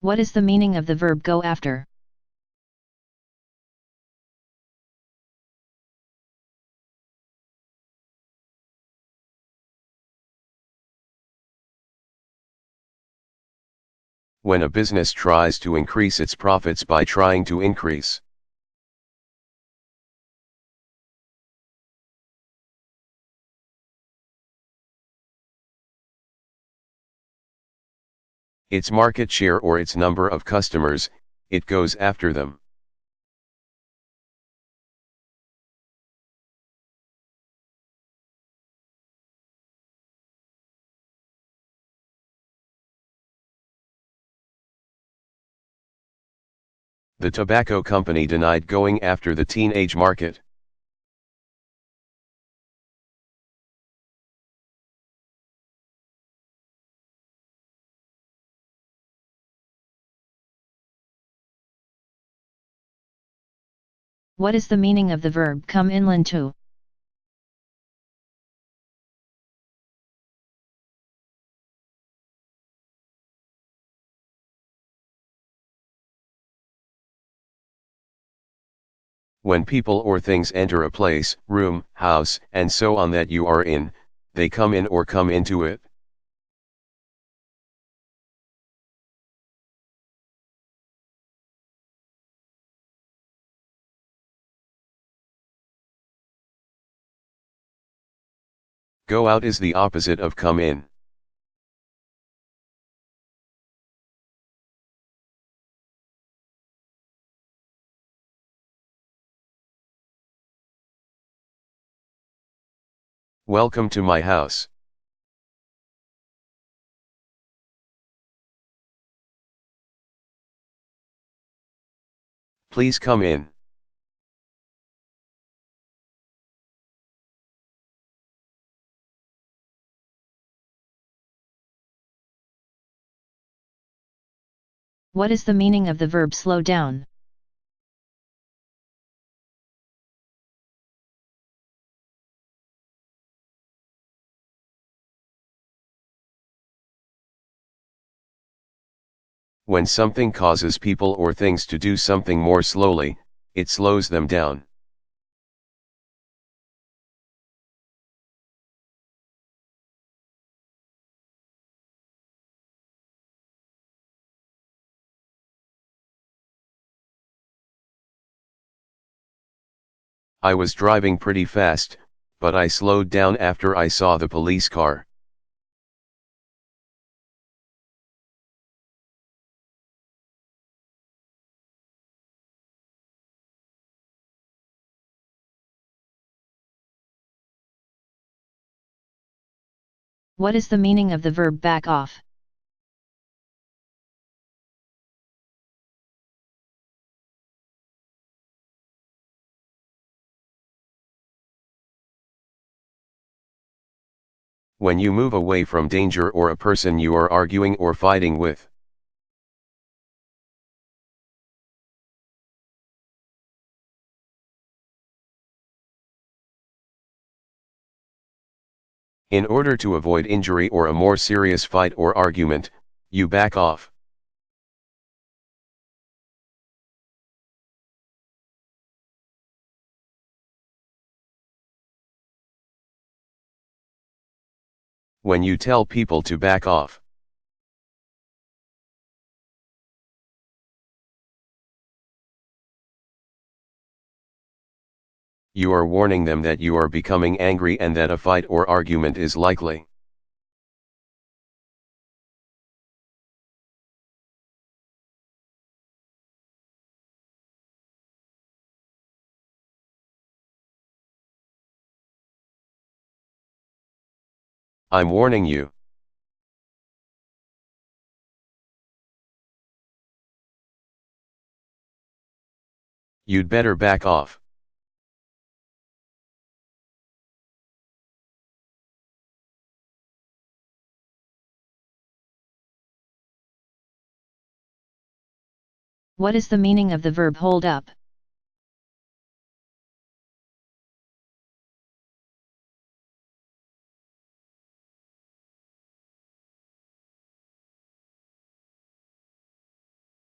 What is the meaning of the verb go after? When a business tries to increase its profits by trying to increase its market share or its number of customers, it goes after them. The tobacco company denied going after the teenage market. What is the meaning of the verb come inland to? When people or things enter a place, room, house, and so on that you are in, they come in or come into it. Go out is the opposite of come in. Welcome to my house. Please come in. What is the meaning of the verb slow down? When something causes people or things to do something more slowly, it slows them down. I was driving pretty fast, but I slowed down after I saw the police car. What is the meaning of the verb back off? When you move away from danger or a person you are arguing or fighting with. In order to avoid injury or a more serious fight or argument, you back off. When you tell people to back off. You are warning them that you are becoming angry and that a fight or argument is likely. I'm warning you. You'd better back off. What is the meaning of the verb hold up?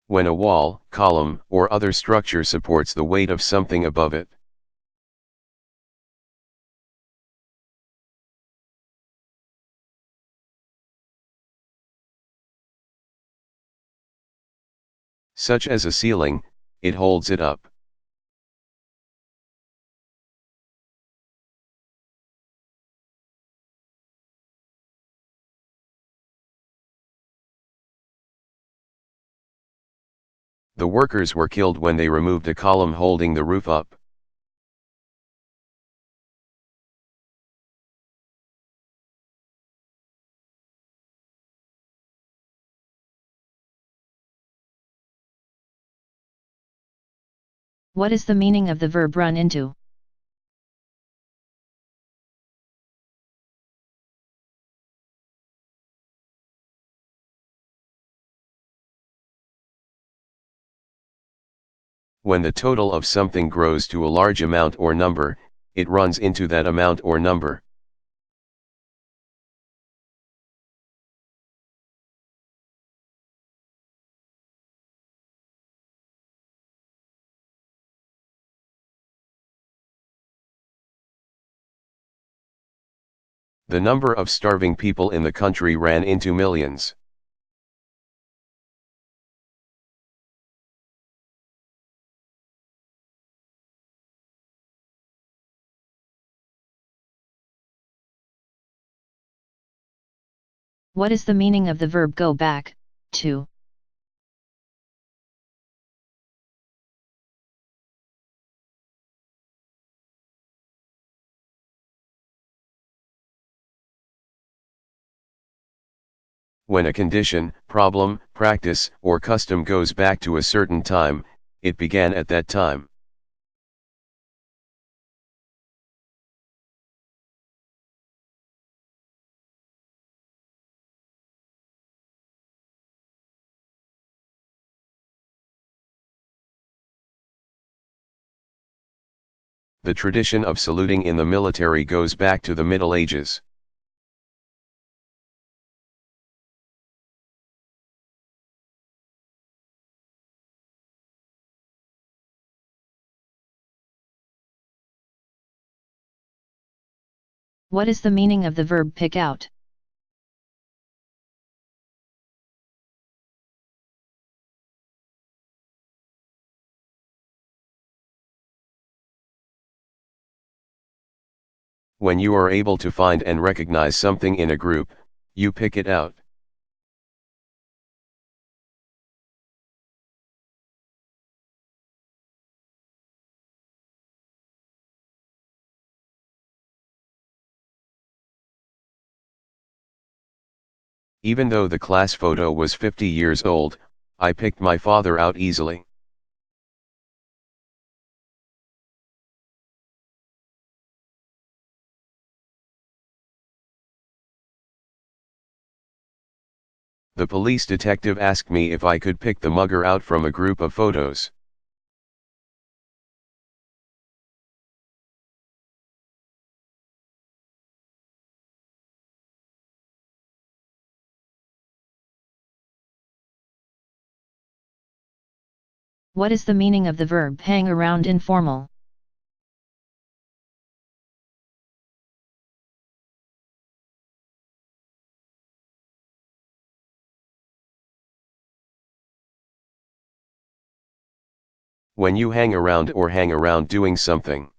When a wall, column, or other structure supports the weight of something above it. Such as a ceiling, it holds it up. The workers were killed when they removed a column holding the roof up. What is the meaning of the verb run into? When the total of something grows to a large amount or number, it runs into that amount or number. The number of starving people in the country ran into millions. What is the meaning of the verb go back, to? When a condition, problem, practice, or custom goes back to a certain time, it began at that time. The tradition of saluting in the military goes back to the Middle Ages. What is the meaning of the verb pick out? When you are able to find and recognize something in a group, you pick it out. Even though the class photo was 50 years old, I picked my father out easily. The police detective asked me if I could pick the mugger out from a group of photos. What is the meaning of the verb hang around informal? When you hang around or hang around doing something.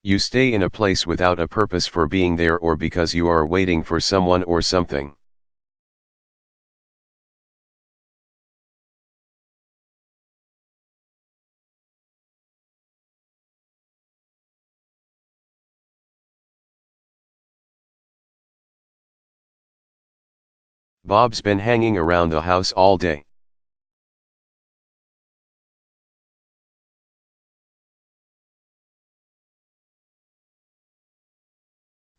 You stay in a place without a purpose for being there or because you are waiting for someone or something. Bob's been hanging around the house all day.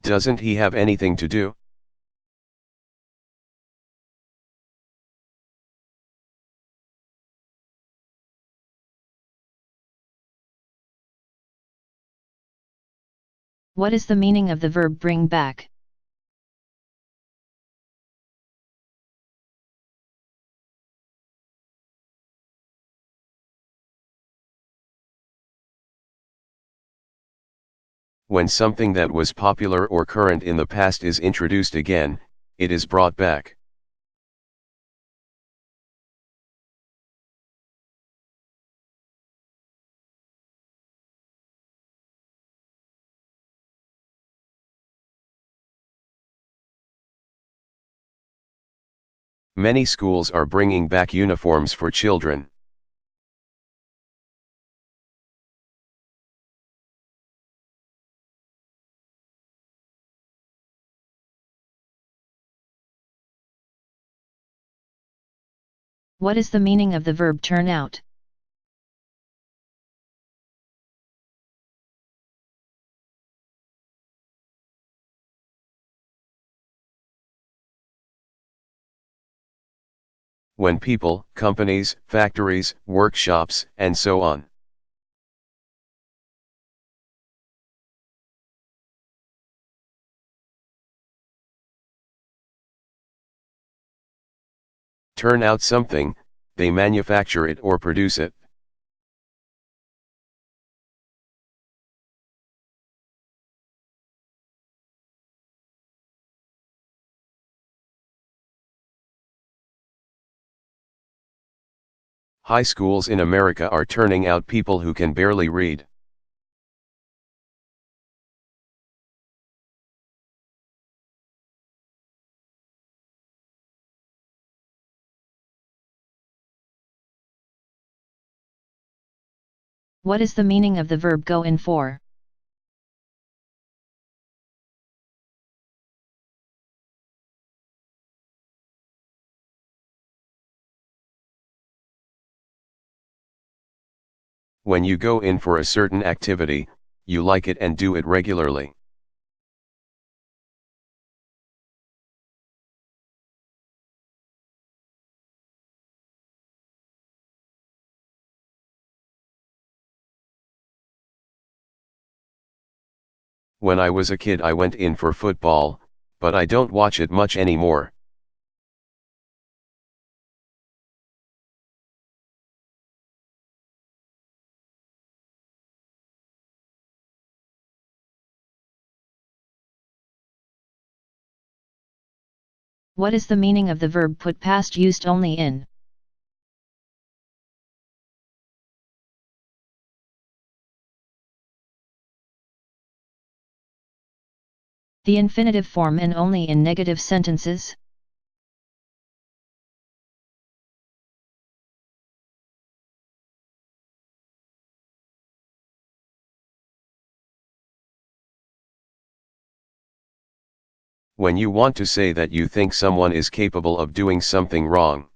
Doesn't he have anything to do? What is the meaning of the verb bring back? When something that was popular or current in the past is introduced again, it is brought back. Many schools are bringing back uniforms for children. What is the meaning of the verb turn out? When people, companies, factories, workshops, and so on turn out something, they manufacture it or produce it. High schools in America are turning out people who can barely read. What is the meaning of the verb go in for? When you go in for a certain activity, you like it and do it regularly. When I was a kid I went in for football, but I don't watch it much anymore. What is the meaning of the verb put past used only in? The infinitive form and only in negative sentences? When you want to say that you think someone is capable of doing something wrong.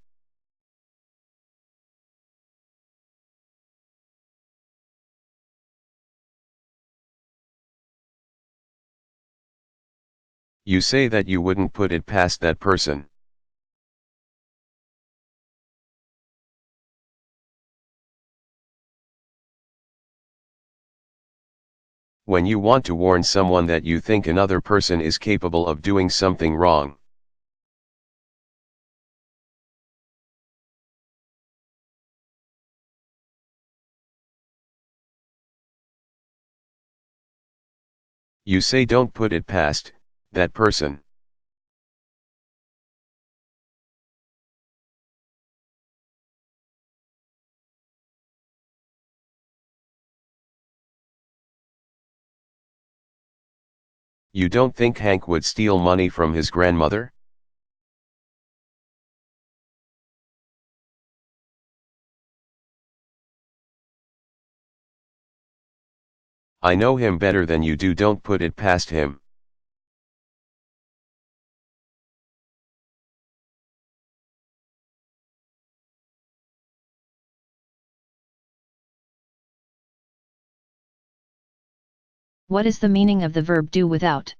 You say that you wouldn't put it past that person. When you want to warn someone that you think another person is capable of doing something wrong. You say don't put it past that person. You don't think Hank would steal money from his grandmother? I know him better than you do, don't put it past him. What is the meaning of the verb do without?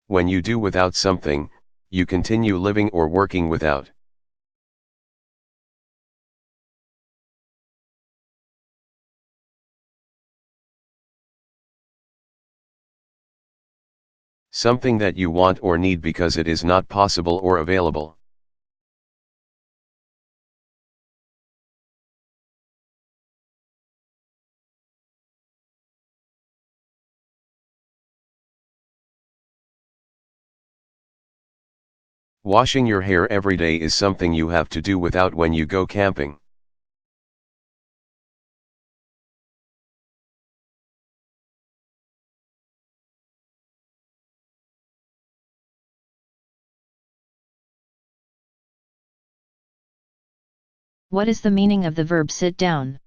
When you do without something, you continue living or working without. Something that you want or need because it is not possible or available. Washing your hair every day is something you have to do without when you go camping. What is the meaning of the verb sit down?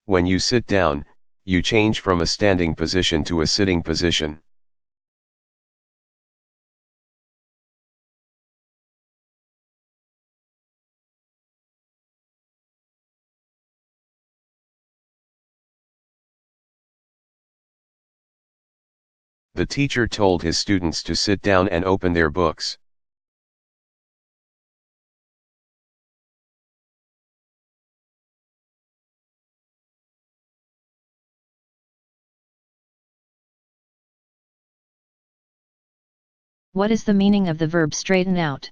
When you sit down, you change from a standing position to a sitting position. The teacher told his students to sit down and open their books. What is the meaning of the verb straighten out?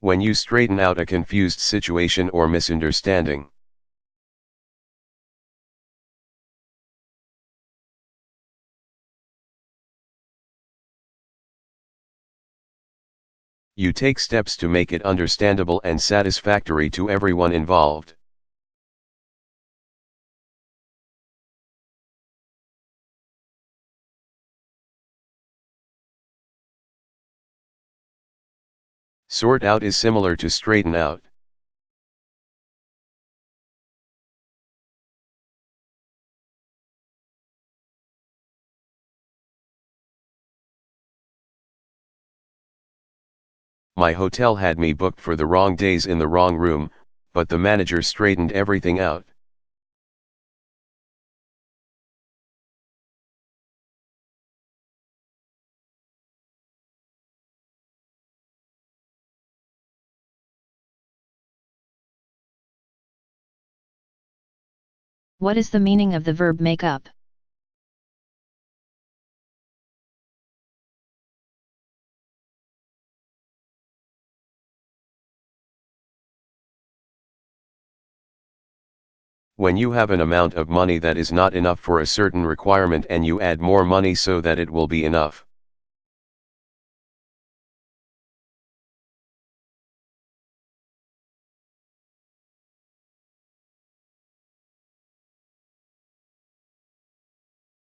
When you straighten out a confused situation or misunderstanding. You take steps to make it understandable and satisfactory to everyone involved. Sort out is similar to straighten out. My hotel had me booked for the wrong days in the wrong room, but the manager straightened everything out. What is the meaning of the verb make up? When you have an amount of money that is not enough for a certain requirement and you add more money so that it will be enough.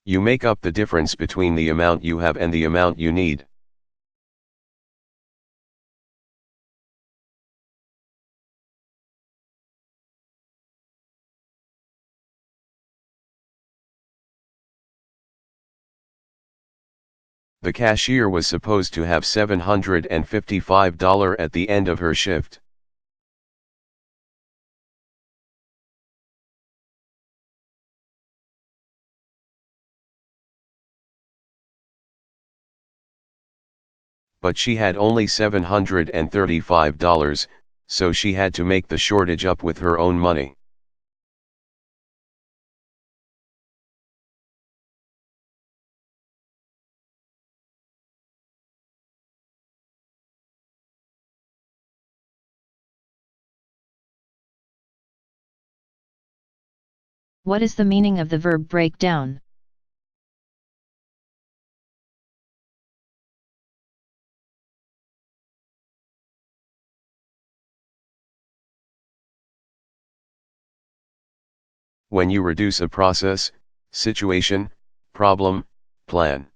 You make up the difference between the amount you have and the amount you need. The cashier was supposed to have $755 at the end of her shift. But she had only $735, so she had to make the shortage up with her own money. What is the meaning of the verb break down? When you reduce a process, situation, problem, plan.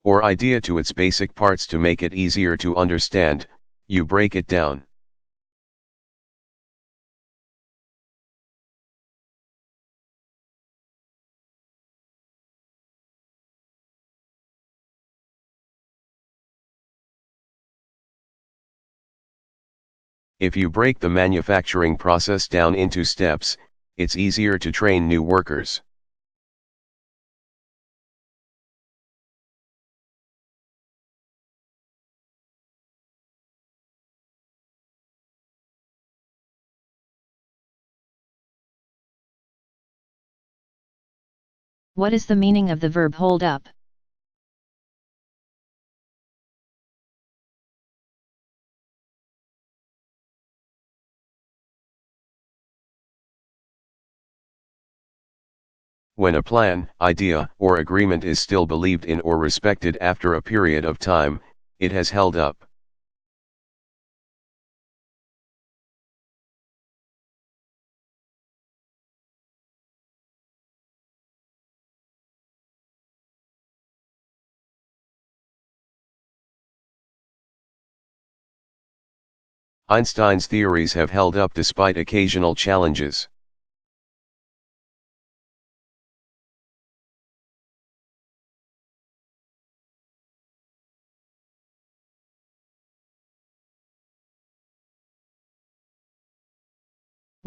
Or idea to its basic parts to make it easier to understand, you break it down. If you break the manufacturing process down into steps, it's easier to train new workers. What is the meaning of the verb hold up? When a plan, idea, or agreement is still believed in or respected after a period of time, it has held up. Einstein's theories have held up despite occasional challenges.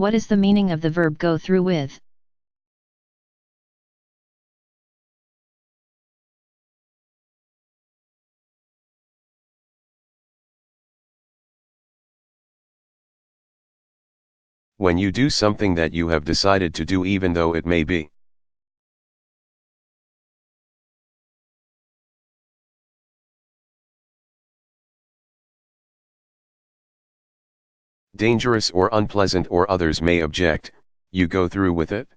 What is the meaning of the verb go through with? When you do something that you have decided to do even though it may be dangerous or unpleasant or others may object, you go through with it.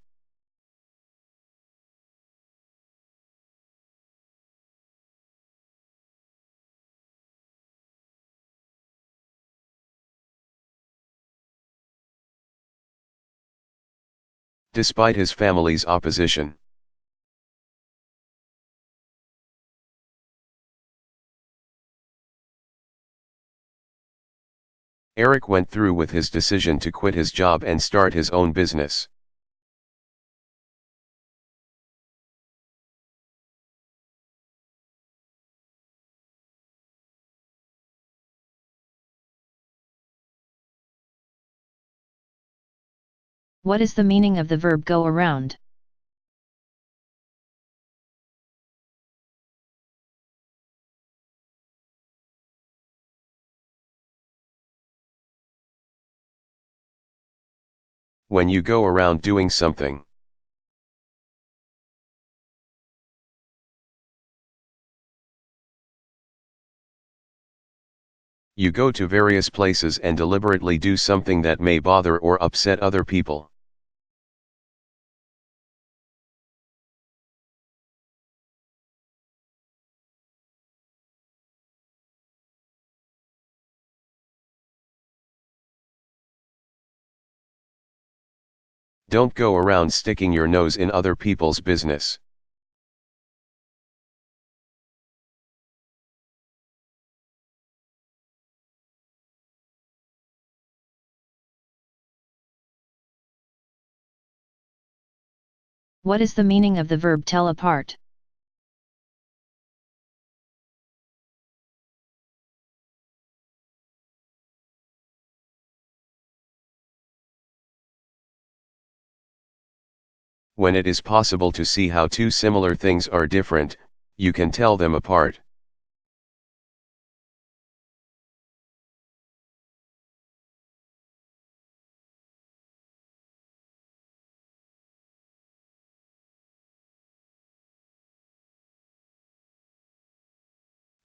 Despite his family's opposition. Eric went through with his decision to quit his job and start his own business. What is the meaning of the verb go around? When you go around doing something. You go to various places and deliberately do something that may bother or upset other people. Don't go around sticking your nose in other people's business. What is the meaning of the verb tell apart? When it is possible to see how two similar things are different, you can tell them apart.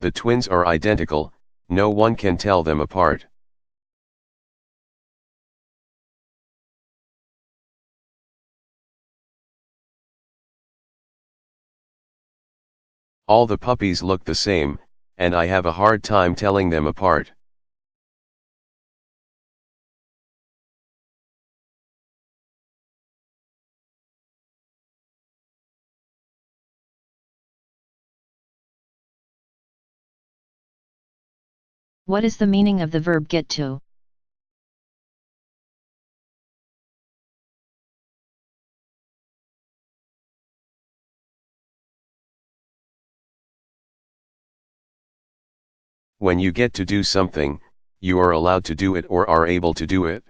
The twins are identical, no one can tell them apart. All the puppies look the same, and I have a hard time telling them apart. What is the meaning of the verb get to? When you get to do something, you are allowed to do it or are able to do it.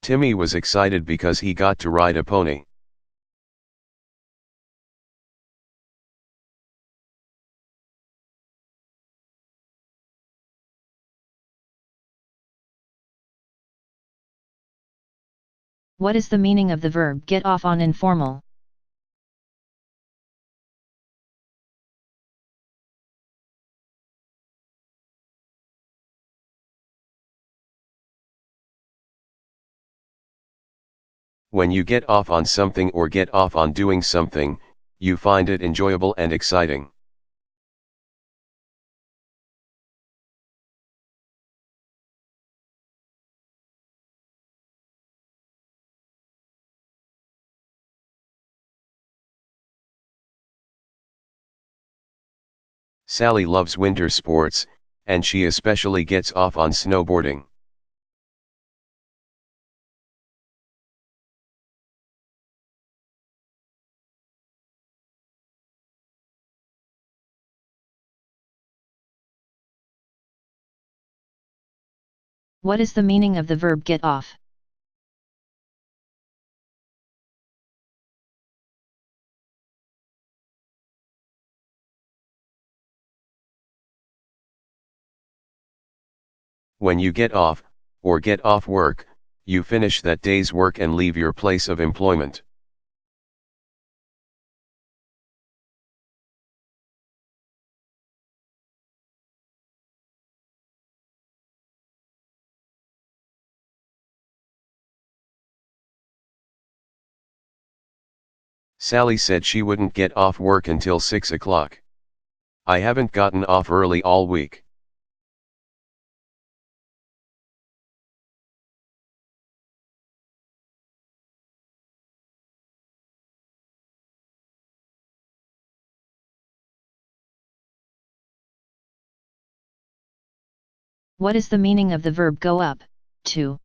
Timmy was excited because he got to ride a pony. What is the meaning of the verb get off on informal? When you get off on something or get off on doing something, you find it enjoyable and exciting. Sally loves winter sports, and she especially gets off on snowboarding. What is the meaning of the verb get off? When you get off, or get off work, you finish that day's work and leave your place of employment. Sally said she wouldn't get off work until 6 o'clock. I haven't gotten off early all week. What is the meaning of the verb go up, to?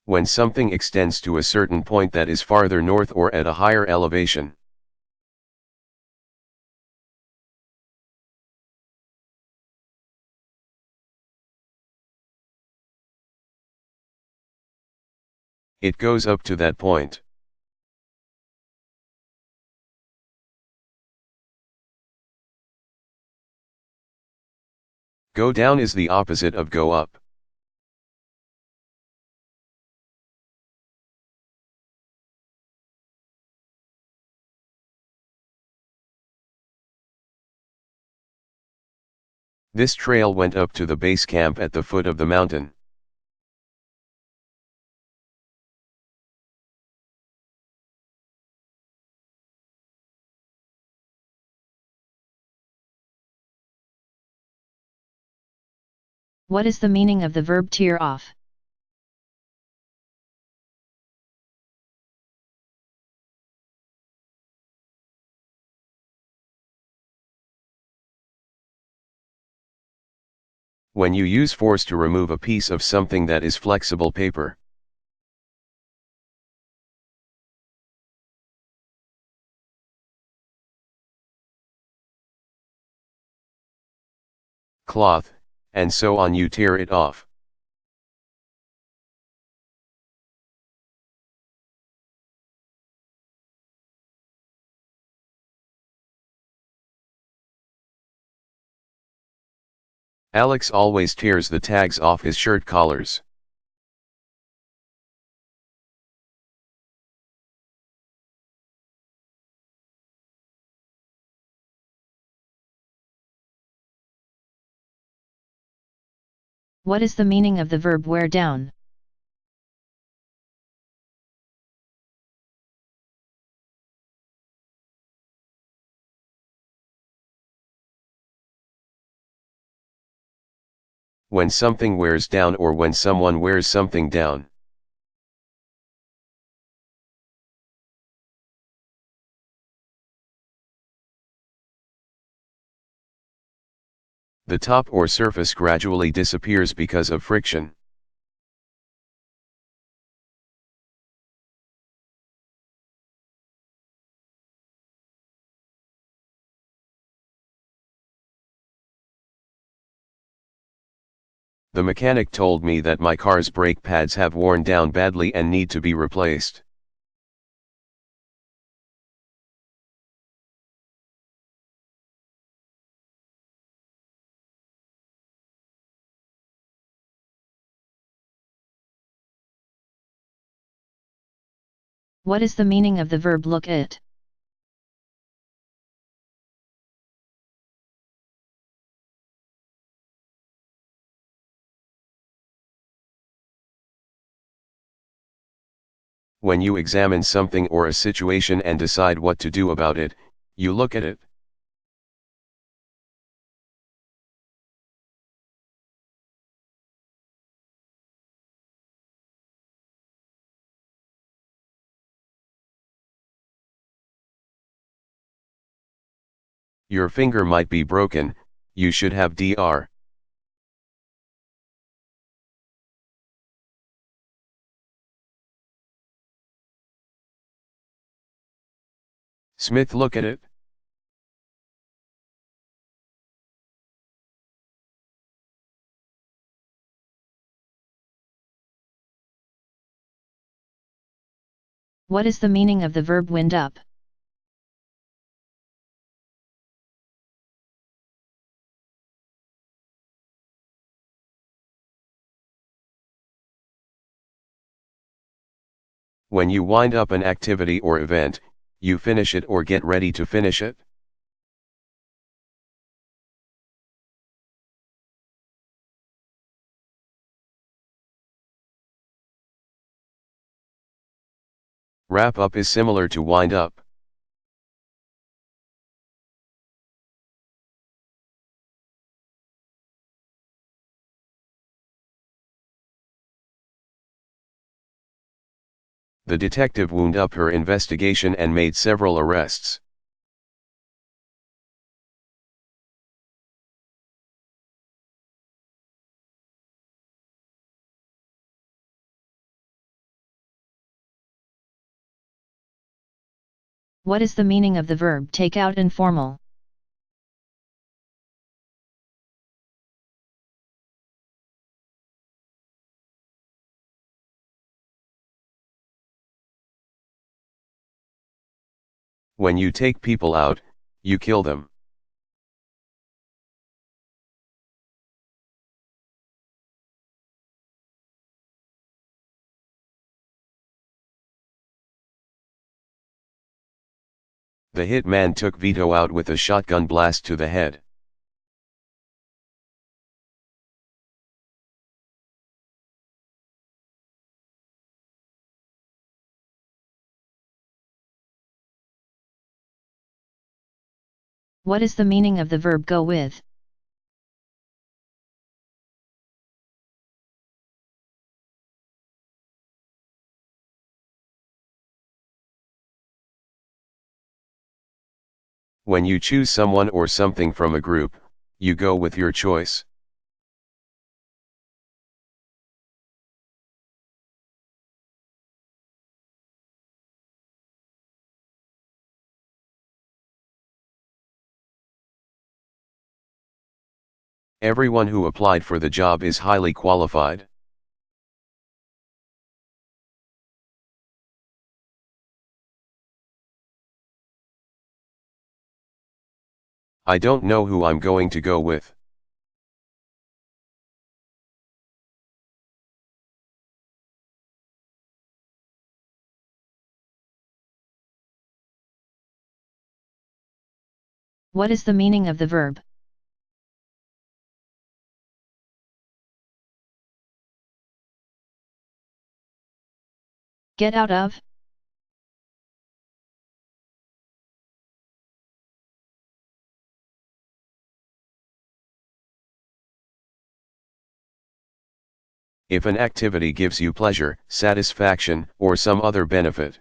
When something extends to a certain point that is farther north or at a higher elevation. It goes up to that point. Go down is the opposite of go up. This trail went up to the base camp at the foot of the mountain. What is the meaning of the verb tear off? When you use force to remove a piece of something that is flexible paper. Cloth, and so on, you tear it off. Alex always tears the tags off his shirt collars. What is the meaning of the verb wear down? When something wears down or when someone wears something down. The top or surface gradually disappears because of friction. The mechanic told me that my car's brake pads have worn down badly and need to be replaced. What is the meaning of the verb look at? When you examine something or a situation and decide what to do about it, you look at it. Your finger might be broken, you should have Dr. Smith look at it. What is the meaning of the verb wind up? When you wind up an activity or event, you finish it or get ready to finish it. Wrap up is similar to wind up. The detective wound up her investigation and made several arrests. What is the meaning of the verb take out informal? When you take people out, you kill them. The hit man took Vito out with a shotgun blast to the head. What is the meaning of the verb go with? When you choose someone or something from a group, you go with your choice. Everyone who applied for the job is highly qualified. I don't know who I'm going to go with. What is the meaning of the verb? Get out of? If an activity gives you pleasure, satisfaction, or some other benefit.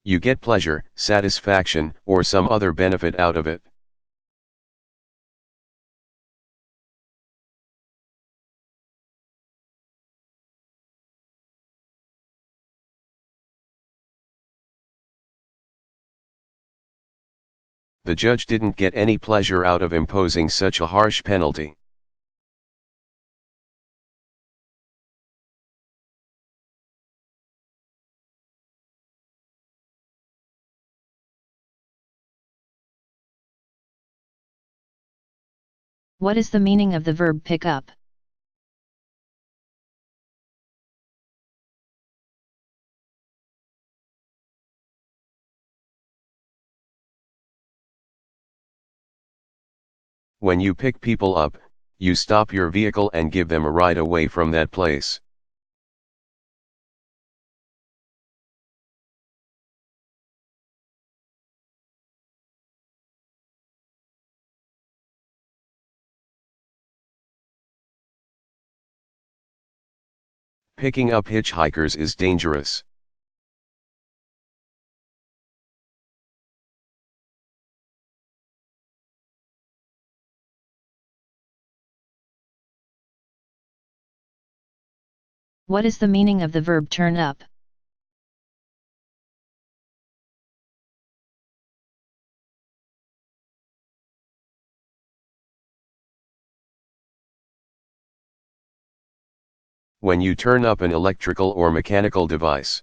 You get pleasure, satisfaction, or some other benefit out of it. The judge didn't get any pleasure out of imposing such a harsh penalty. What is the meaning of the verb pick up? When you pick people up, you stop your vehicle and give them a ride away from that place. Picking up hitchhikers is dangerous. What is the meaning of the verb turn up? When you turn up an electrical or mechanical device.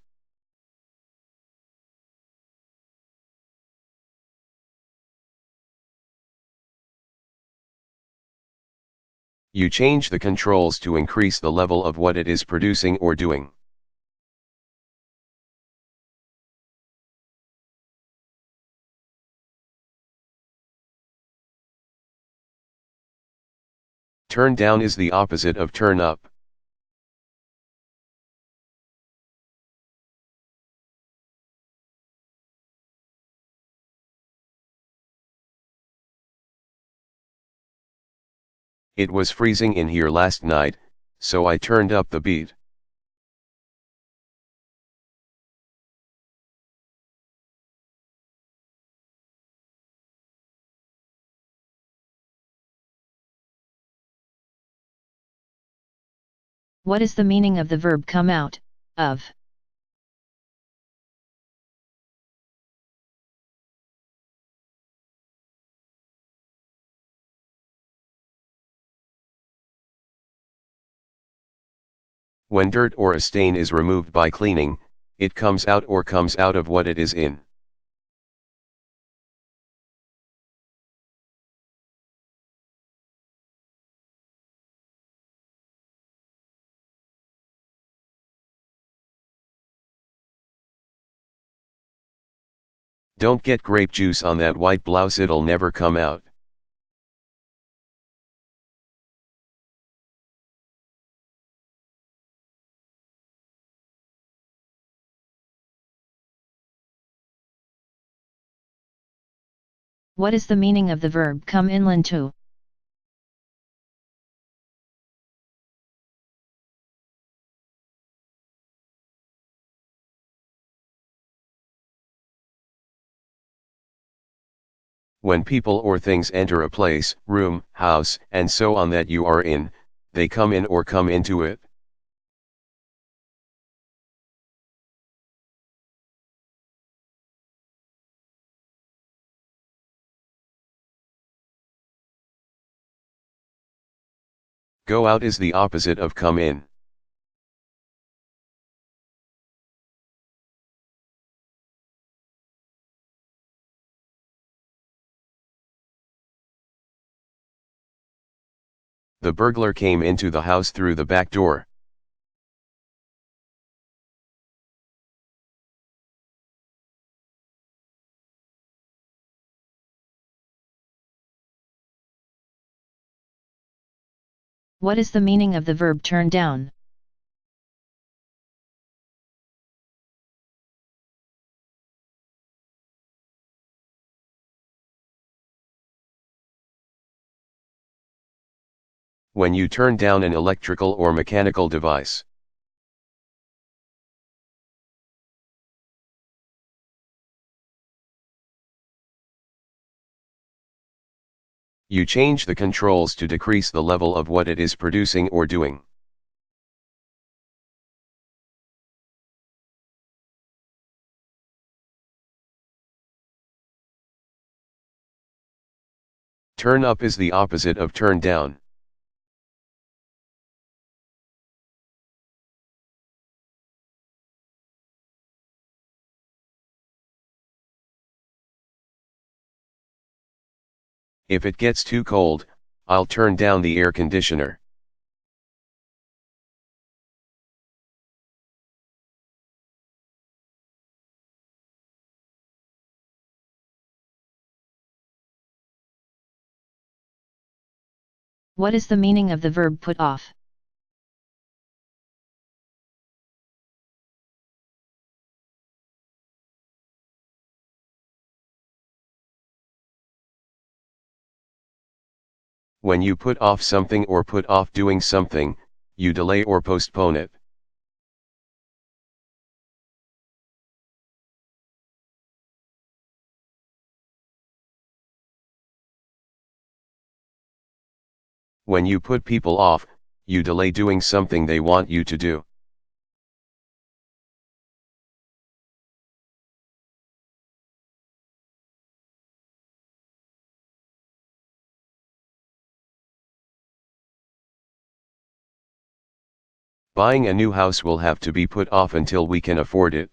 You change the controls to increase the level of what it is producing or doing. Turn down is the opposite of turn up. It was freezing in here last night, so I turned up the beat. What is the meaning of the verb come out of? When dirt or a stain is removed by cleaning, it comes out or comes out of what it is in. Don't get grape juice on that white blouse, it'll never come out. What is the meaning of the verb come inland to? When people or things enter a place, room, house, and so on that you are in, they come in or come into it. Go out is the opposite of come in. The burglar came into the house through the back door. What is the meaning of the verb turn down? When you turn down an electrical or mechanical device. You change the controls to decrease the level of what it is producing or doing. Turn up is the opposite of turn down. If it gets too cold, I'll turn down the air conditioner. What is the meaning of the verb put off? When you put off something or put off doing something, you delay or postpone it. When you put people off, you delay doing something they want you to do. Buying a new house will have to be put off until we can afford it.